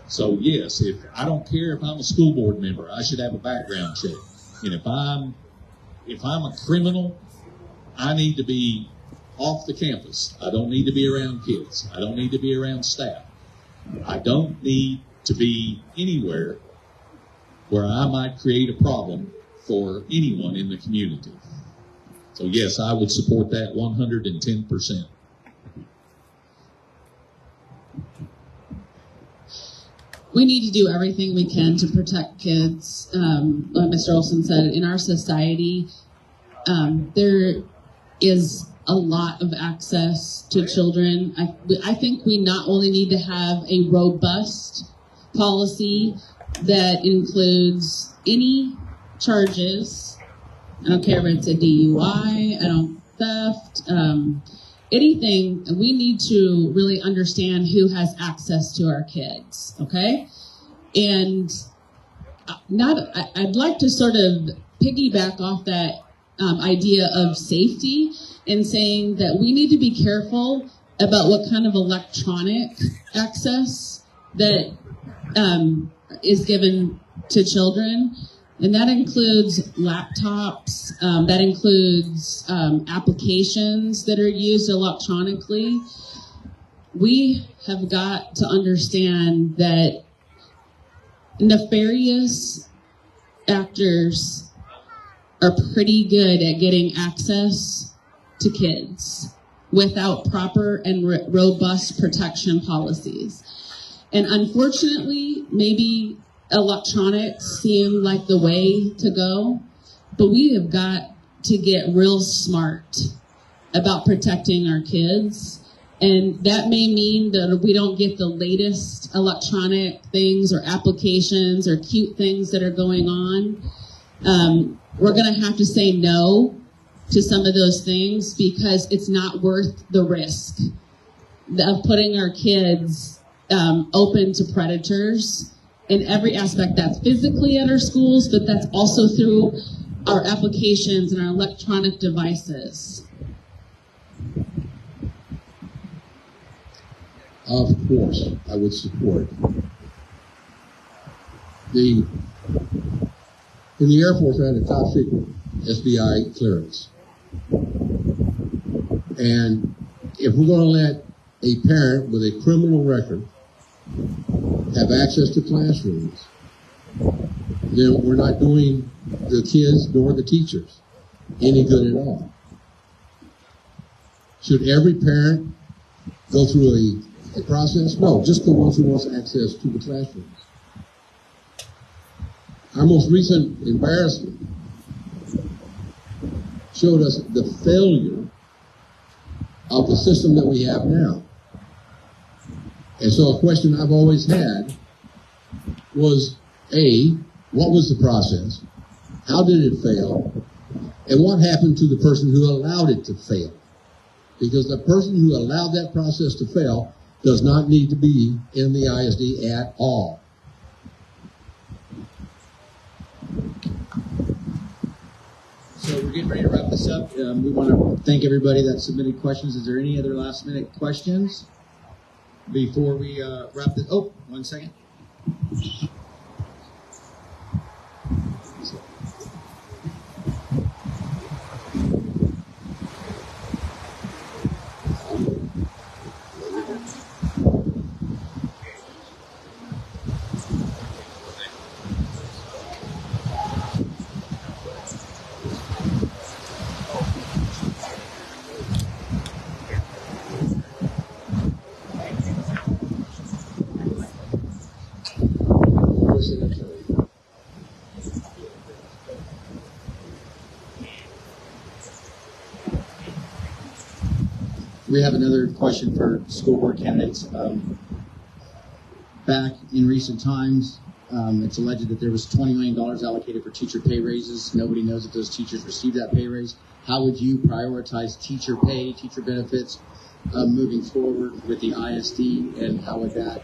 So yes, I don't care if I'm a school board member, I should have a background check. And if I'm a criminal, I need to be off the campus. I don't need to be around kids. I don't need to be around staff. I don't need to be anywhere where I might create a problem for anyone in the community. So yes, I would support that 110%. We need to do everything we can to protect kids. Like Mr. Olson said, in our society, there is a lot of access to children. I think we not only need to have a robust policy that includes any charges. I don't care if it's a DUI, theft, anything. We need to really understand who has access to our kids, okay? And I'd like to sort of piggyback off that idea of safety and saying that we need to be careful about what kind of electronic access that is given to children. And that includes laptops, that includes applications that are used electronically. We have got to understand that nefarious actors are pretty good at getting access to kids without proper and robust protection policies. And unfortunately, maybe electronics seem like the way to go, but we have got to get real smart about protecting our kids. And that may mean that we don't get the latest electronic things or applications or cute things that are going on. We're going to have to say no to some of those things because it's not worth the risk of putting our kids open to predators in every aspect. That's physically at our schools, but that's also through our applications and our electronic devices. Of course, I would support. In the Air Force, I had a top secret SBI clearance. And if we're going to let a parent with a criminal record have access to classrooms, then we're not doing the kids nor the teachers any good at all. Should every parent go through a process? No, just the ones who want access to the classrooms. Our most recent embarrassment showed us the failure of the system that we have now. And so a question I've always had was, A, what was the process? How did it fail? And what happened to the person who allowed it to fail? Because the person who allowed that process to fail does not need to be in the ISD at all. So we're getting ready to wrap this up. We want to thank everybody that submitted questions. Is there any other last minute questions before we wrap this? Oh, 1 second. We have another question for school board candidates. Back in recent times, it's alleged that there was $20 million allocated for teacher pay raises. Nobody knows if those teachers received that pay raise. How would you prioritize teacher pay, teacher benefits, moving forward with the ISD, and how would that,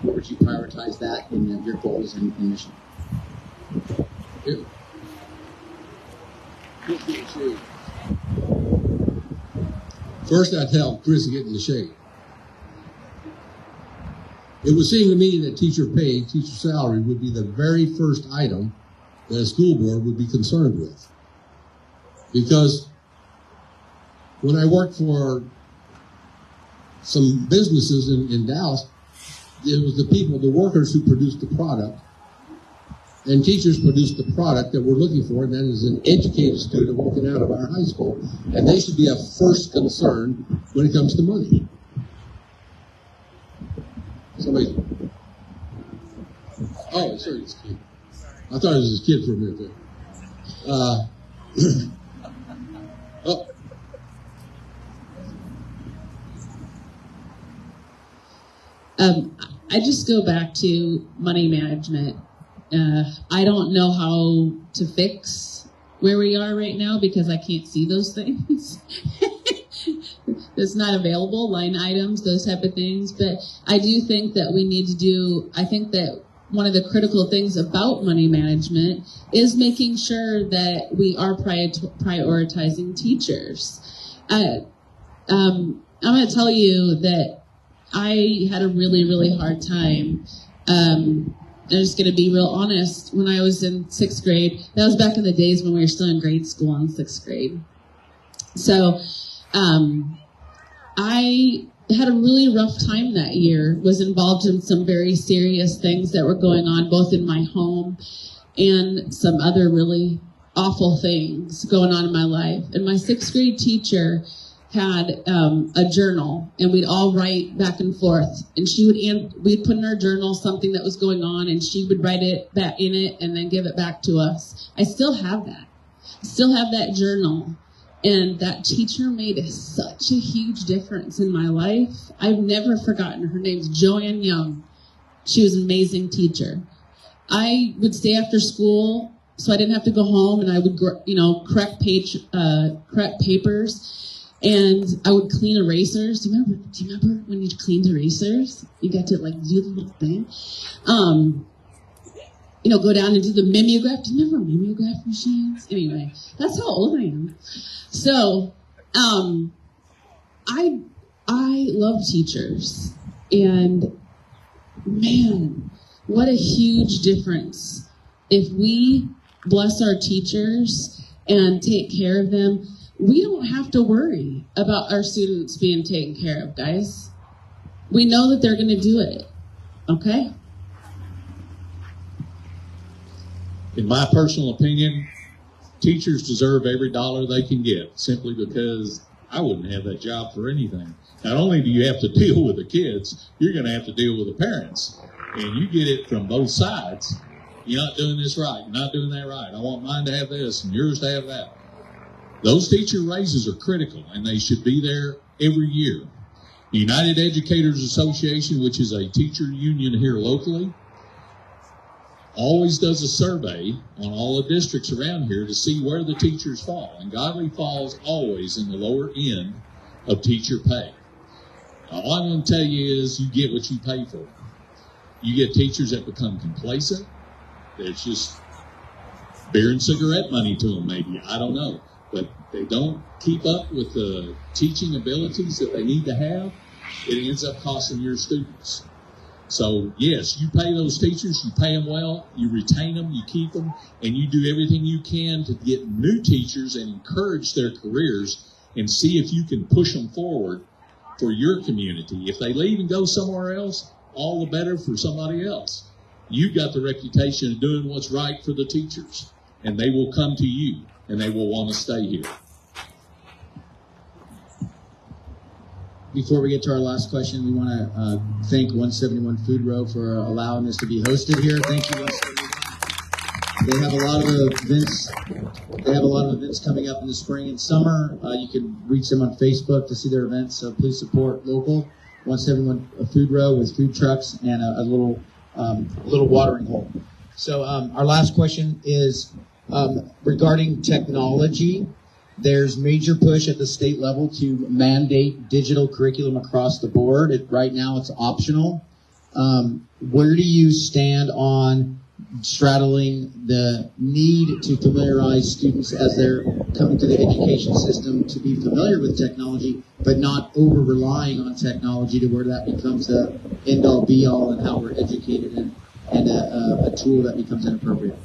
what would you prioritize that in your goals and mission? First, I'd tell Chris to get in the shade. It would seem to me that teacher pay, teacher salary would be the very first item that a school board would be concerned with. Because when I worked for some businesses in Dallas, it was the people, the workers who produced the product, and teachers produced the product that we're looking for, and that is an educated student walking out of our high school. And they should be a first concern when it comes to money. Somebody. Oh, sorry, it's a kid. I thought it was his kid for a minute there. Oh. I just go back to money management. I don't know how to fix where we are right now because I can't see those things. It's not available, line items, those type of things. But I do think that we need to do, I think that one of the critical things about money management is making sure that we are prioritizing teachers. I'm going to tell you that I had a really, really hard time. I'm just going to be real honest. When I was in 6th grade, that was back in the days when we were still in grade school in 6th grade. So I had a really rough time that year, was involved in some very serious things that were going on both in my home and some other really awful things going on in my life. And my 6th grade teacher had a journal, and we'd all write back and forth. And we'd put in our journal something that was going on, and she would write it back in it and then give it back to us. I still have that. Still have that journal. And that teacher made such a huge difference in my life. I've never forgotten her. Her name's Joanne Young. She was an amazing teacher. I would stay after school, so I didn't have to go home, and I would, correct papers. And I would clean erasers. Do you remember when you cleaned erasers? You got to do the little thing. Go down and do the mimeograph. Do you remember mimeograph machines? Anyway, that's how old I am. So, I love teachers, and man, what a huge difference if we bless our teachers and take care of them. We don't have to worry about our students being taken care of, guys. We know that they're going to do it, okay? In my personal opinion, teachers deserve every dollar they can get simply because I wouldn't have that job for anything. Not only do you have to deal with the kids, you're going to have to deal with the parents. And you get it from both sides. You're not doing this right. You're not doing that right. I want mine to have this and yours to have that. Those teacher raises are critical, and they should be there every year. The United Educators Association, which is a teacher union here locally, always does a survey on all the districts around here to see where the teachers fall. And Godley falls always in the lower end of teacher pay. Now, all I'm going to tell you is you get what you pay for. You get teachers that become complacent. There's just beer and cigarette money to them, maybe. I don't know. But they don't keep up with the teaching abilities that they need to have. It ends up costing your students. So, yes, you pay those teachers, you pay them well, you retain them, you keep them, and you do everything you can to get new teachers and encourage their careers and see if you can push them forward for your community. If they leave and go somewhere else, all the better for somebody else. You've got the reputation of doing what's right for the teachers, and they will come to you, and they will want to stay here. Before we get to our last question, we want to thank 171 Food Row for allowing us to be hosted here. Thank you, 171. They have a lot of events. They have a lot of events coming up in the spring and summer. You can reach them on Facebook to see their events. So please support local. 171 a food row with food trucks and a little watering hole. So our last question is regarding technology. There's major push at the state level to mandate digital curriculum across the board. Right now it's optional. Where do you stand on straddling the need to familiarize students as they're coming to the education system to be familiar with technology, but not over-relying on technology to where that becomes the end-all, be-all, and how we're educated and a tool that becomes inappropriate?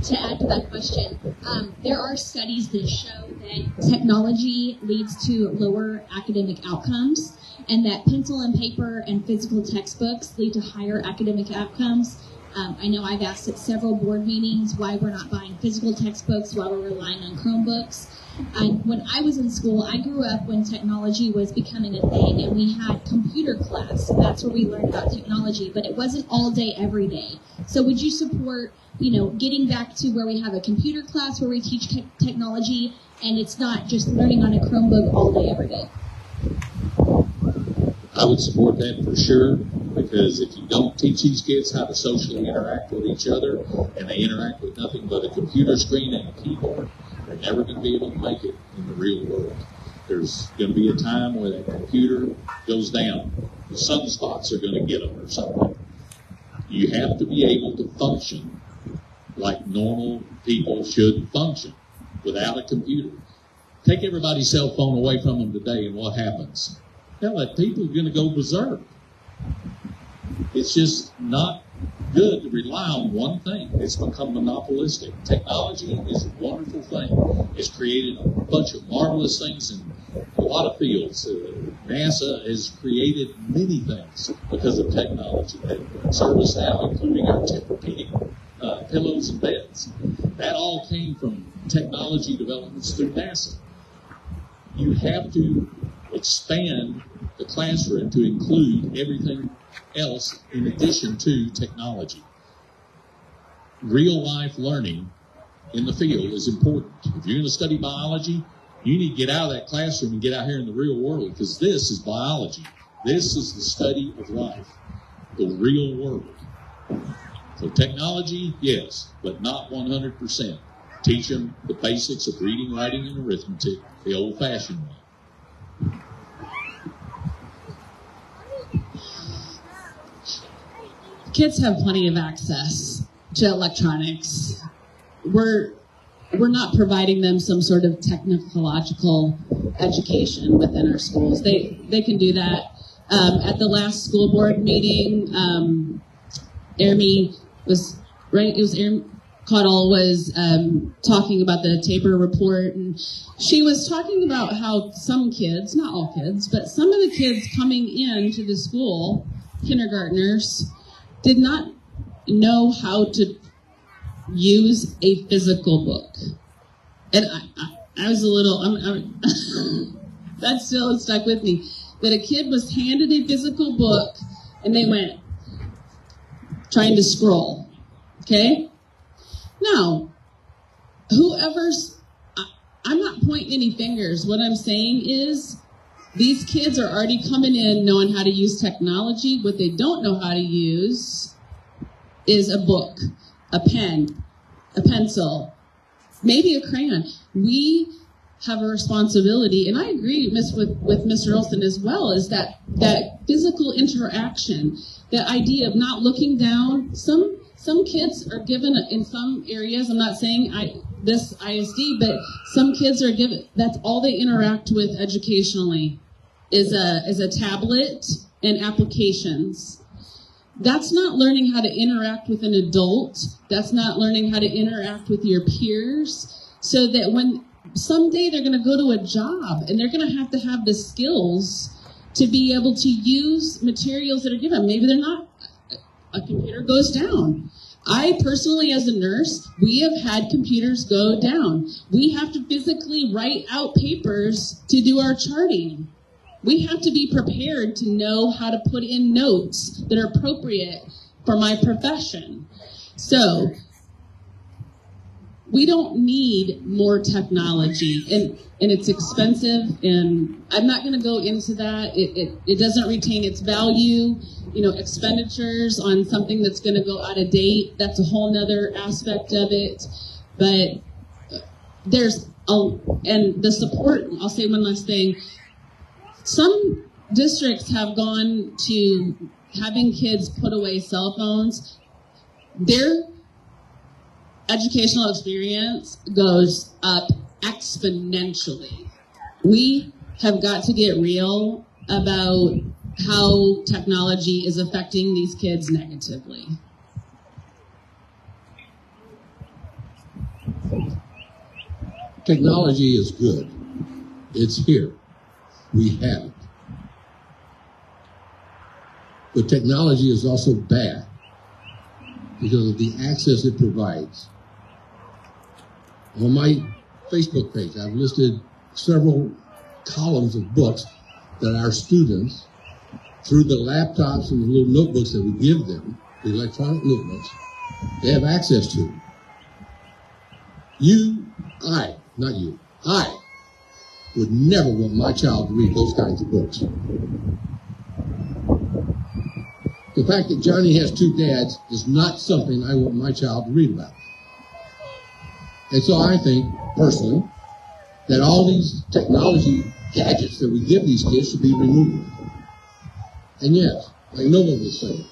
To add to that question, there are studies that show that technology leads to lower academic outcomes, and that pencil and paper and physical textbooks lead to higher academic outcomes. I know I've asked at several board meetings why we're not buying physical textbooks, why we're relying on Chromebooks. When I was in school, I grew up when technology was becoming a thing, and we had computer class. That's where we learned about technology, but it wasn't all day, every day. So would you support, getting back to where we have a computer class where we teach technology, and it's not just learning on a Chromebook all day, every day? I would support that for sure, because if you don't teach these kids how to socially interact with each other, and they interact with nothing but a computer screen and a keyboard, they're never going to be able to make it in the real world. There's going to be a time where that computer goes down. The sunspots are going to get them or something. You have to be able to function like normal people should function without a computer. Take everybody's cell phone away from them today, and what happens? Hell, that people are going to go berserk. It's just not good to rely on one thing. It's become monopolistic. Technology is a wonderful thing. It's created a bunch of marvelous things in a lot of fields. NASA has created many things because of technology that serve us now, including our Tempur-Pedic pillows and beds. That all came from technology developments through NASA. You have to expand the classroom to include everything else in addition to technology. Real life learning in the field is important. If you're going to study biology, you need to get out of that classroom and get out here in the real world, because this is biology. This is the study of life, the real world. So technology, yes, but not 100%. Teach them the basics of reading, writing, and arithmetic the old-fashioned way. Kids have plenty of access to electronics. We're not providing them some sort of technological education within our schools. They can do that. At the last school board meeting, Amy was right. It was Amy Cottle was talking about the Tabor report, and she was talking about how some kids, not all kids, but some of the kids coming into the school, kindergartners, did not know how to use a physical book. And I was a little, that still stuck with me, that a kid was handed a physical book and they went trying to scroll, okay? Now, I'm not pointing any fingers. What I'm saying is these kids are already coming in knowing how to use technology. What they don't know how to use is a book, a pen, a pencil, maybe a crayon. We have a responsibility, and I agree with Mr. Olson as well, is that physical interaction, that idea of not looking down. Some kids are given, in some areas, I'm not saying this ISD, but some kids are given, that's all they interact with educationally is a tablet and applications. That's not learning how to interact with an adult. That's not learning how to interact with your peers, so that when someday they're going to go to a job and they're going to have the skills to be able to use materials that are given. Maybe they're not, a computer goes down. I personally, as a nurse, we have had computers go down. We have to physically write out papers to do our charting. We have to be prepared to know how to put in notes that are appropriate for my profession. So we don't need more technology, and it's expensive, and I'm not going to go into that. It doesn't retain its value. You know, expenditures on something that's going to go out of date, that's a whole nother aspect of it. But and the support, I'll say one last thing. Some districts have gone to having kids put away cell phones. Their educational experience goes up exponentially. We have got to get real about how technology is affecting these kids negatively. Technology is good. It's here. We have it. But technology is also bad because of the access it provides. On my Facebook page, I've listed several columns of books that our students, through the laptops and the little notebooks that we give them, the electronic notebooks, they have access to. I would never want my child to read those kinds of books. The fact that Johnny has two dads is not something I want my child to read about. And so I think, personally, that all these technology gadgets that we give these kids should be removed. And yes, like Nova was saying,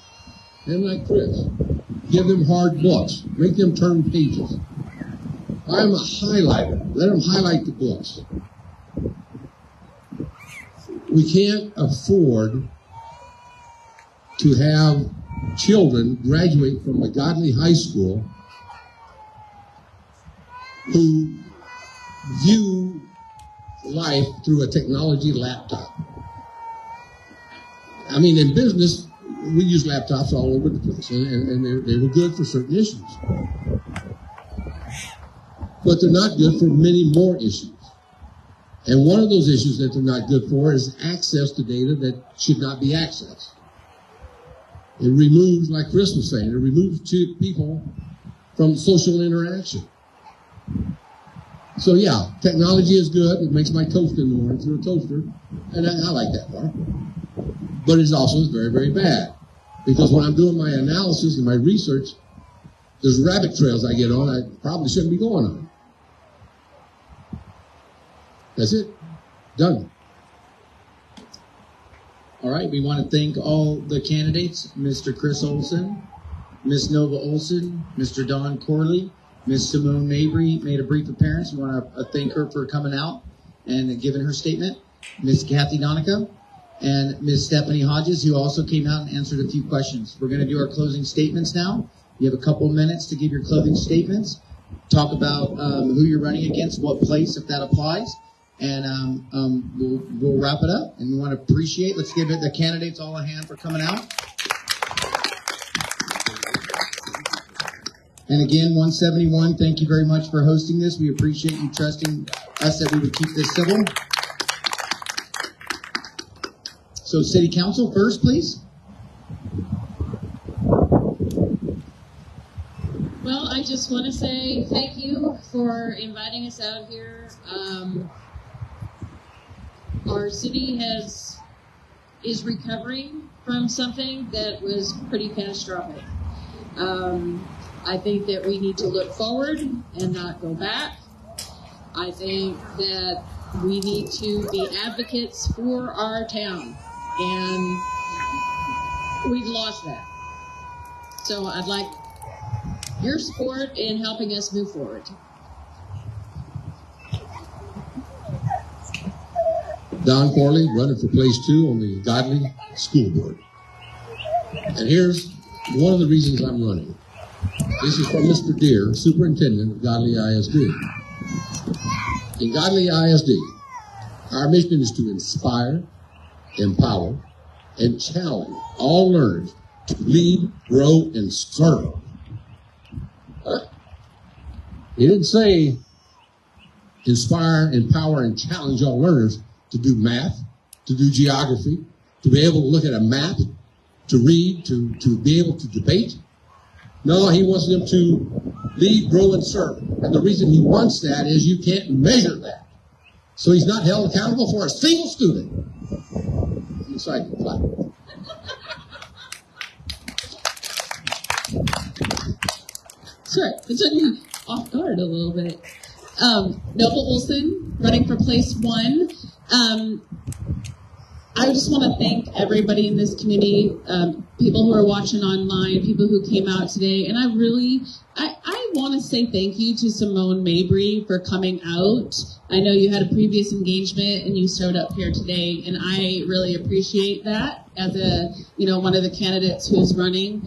and like Chris, give them hard books, make them turn pages. I'm a highlighter. Let them highlight the books. We can't afford to have children graduate from a Godley high school who view life through a technology laptop. I mean, in business, we use laptops all over the place, and they were good for certain issues. But they're not good for many more issues. And one of those issues that they're not good for is access to data that should not be accessed. It removes, like Chris was saying, it removes people from social interaction. So yeah, technology is good. It makes my toast in the morning through a toaster, and I like that part. But it's also very, very bad. Because when I'm doing my analysis and my research, there's rabbit trails I get on I probably shouldn't be going on. That's it. Done. All right, we want to thank all the candidates, Mr. Chris Olson, Ms. Nova Olson, Mr. Don Corley, Ms. Simone Mabry made a brief appearance. We want to thank her for coming out and giving her statement. Ms. Kathy Donica and Ms. Stephanie Hodges, who also came out and answered a few questions. We're going to do our closing statements now. You have a couple of minutes to give your closing statements. Talk about who you're running against, what place, if that applies. And we'll wrap it up. And we want to appreciate, let's give the candidates all a hand for coming out. And again, 171, thank you very much for hosting this. We appreciate you trusting us that we would keep this civil. So City Council first, please. Well, I just want to say thank you for inviting us out here. Our city is recovering from something that was pretty catastrophic. I think that we need to look forward and not go back. I think that we need to be advocates for our town, and we've lost that. So I'd like your support in helping us move forward. Don Corley, running for place 2 on the Godley School Board. And here's one of the reasons I'm running. This is from Mr. Deere, Superintendent of Godley ISD. In Godley ISD, our mission is to inspire, empower, and challenge all learners to lead, grow, and serve. He didn't say inspire, empower, and challenge all learners to do math, to do geography, to be able to look at a map, to read, to be able to debate. No, he wants them to lead, grow, and serve. And the reason he wants that is you can't measure that. So he's not held accountable for a single student. I'm excited. Clap. Sure, it took me off guard a little bit. Noble Olson, running for place 1. I just want to thank everybody in this community, people who are watching online, people who came out today, and I want to say thank you to Simone Mabry for coming out. I know you had a previous engagement and you showed up here today, and I really appreciate that as one of the candidates who's running.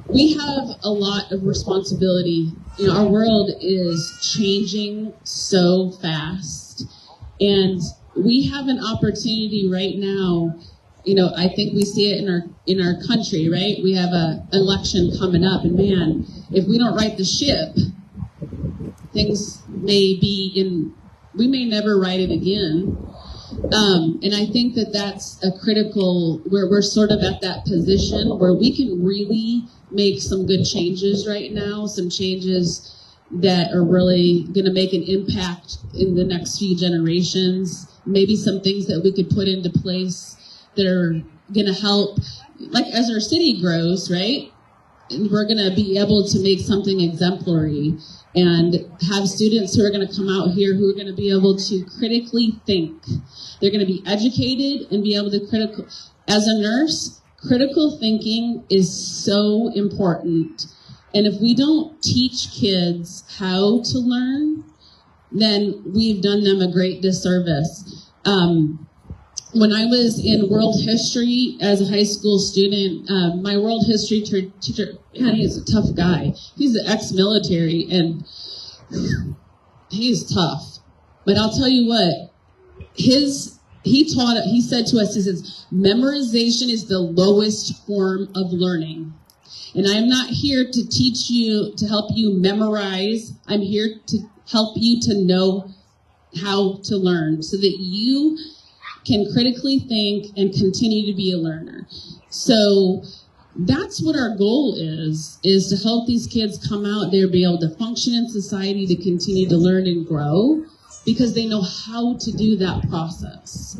We have a lot of responsibility. Our world is changing so fast, and we have an opportunity right now. I think we see it in our country, right? We have an election coming up, and man, if we don't right the ship, things may be we may never right it again. And I think that's a critical, where we're sort of at that position where we can really make some good changes right now, some changes that are really going to make an impact in the next few generations, maybe some things that we could put into place that are going to help, like as our city grows, right? And we're going to be able to make something exemplary and have students who are going to come out here who are going to be able to critically think. They're going to be educated and be able to as a nurse, critical thinking is so important. And if we don't teach kids how to learn, then we've done them a great disservice. When I was in world history as a high school student, my world history teacher, man, he's a tough guy. He's ex-military, and he's tough. But I'll tell you what, he said to us, he says, memorization is the lowest form of learning. And I'm not here to teach you, to help you memorize. I'm here to help you to know how to learn so that you can critically think and continue to be a learner. So that's what our goal is to help these kids come out there, be able to function in society, to continue to learn and grow, because they know how to do that process.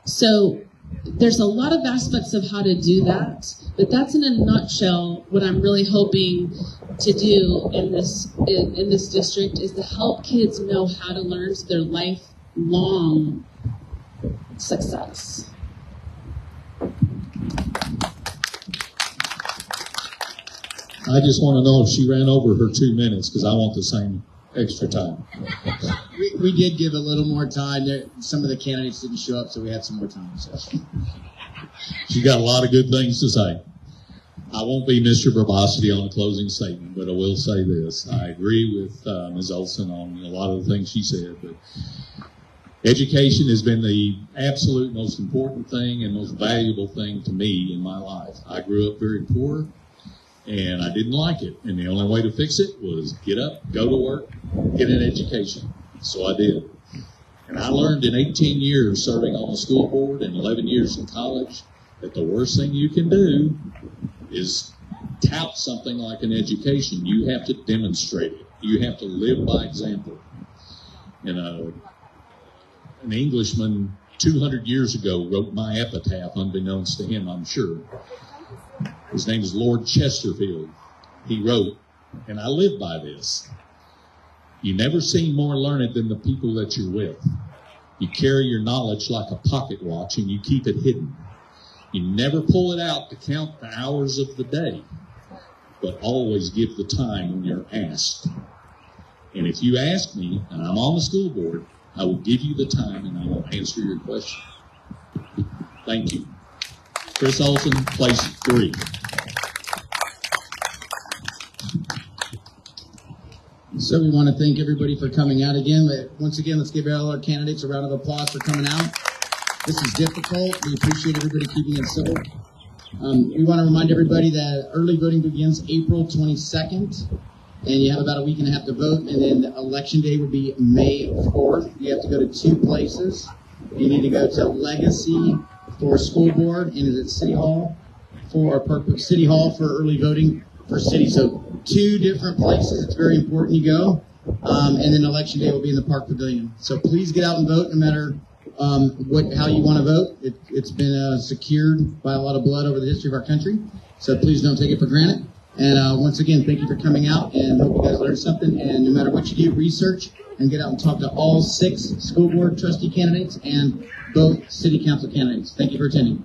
So there's a lot of aspects of how to do that, but that's in a nutshell what I'm really hoping to do in this district, is to help kids know how to learn so their lifelong success. I just want to know if she ran over her 2 minutes, because I want the same extra time. We did give a little more time. Some of the candidates didn't show up, so we had some more time. So. She got a lot of good things to say. I won't be Mr. Verbosity on the closing statement, but I will say this. I agree with Ms. Olson on a lot of the things she said, but education has been the absolute most important thing and most valuable thing to me in my life. I grew up very poor, and I didn't like it. And the only way to fix it was get up, go to work, get an education. So I did. And I learned in 18 years serving on the school board and 11 years in college that the worst thing you can do is tout something like an education. You have to demonstrate it. You have to live by example. And an Englishman 200 years ago wrote my epitaph, unbeknownst to him, I'm sure. His name is Lord Chesterfield. He wrote, and I live by this: you never seem more learned than the people that you're with. You carry your knowledge like a pocket watch and you keep it hidden. You never pull it out to count the hours of the day, but always give the time when you're asked. And if you ask me, and I'm on the school board, I will give you the time and I will answer your question. Thank you. Chris Olson, place 3. So we want to thank everybody for coming out again. Once again, let's give all our candidates a round of applause for coming out. This is difficult. We appreciate everybody keeping it civil. We want to remind everybody that early voting begins April 22nd, and you have about a week and a half to vote, and then election day will be May 4th. You have to go to 2 places. You need to go to Legacy for school board, and is at City Hall for early voting for city. So 2 different places. It's very important you go. And then election day will be in the Park Pavilion. So please get out and vote, no matter how you want to vote. It's been secured by a lot of blood over the history of our country. So please don't take it for granted. And once again, thank you for coming out, and hope you guys learned something. And no matter what you do, research and get out and talk to all 6 school board trustee candidates and both city council candidates. Thank you for attending.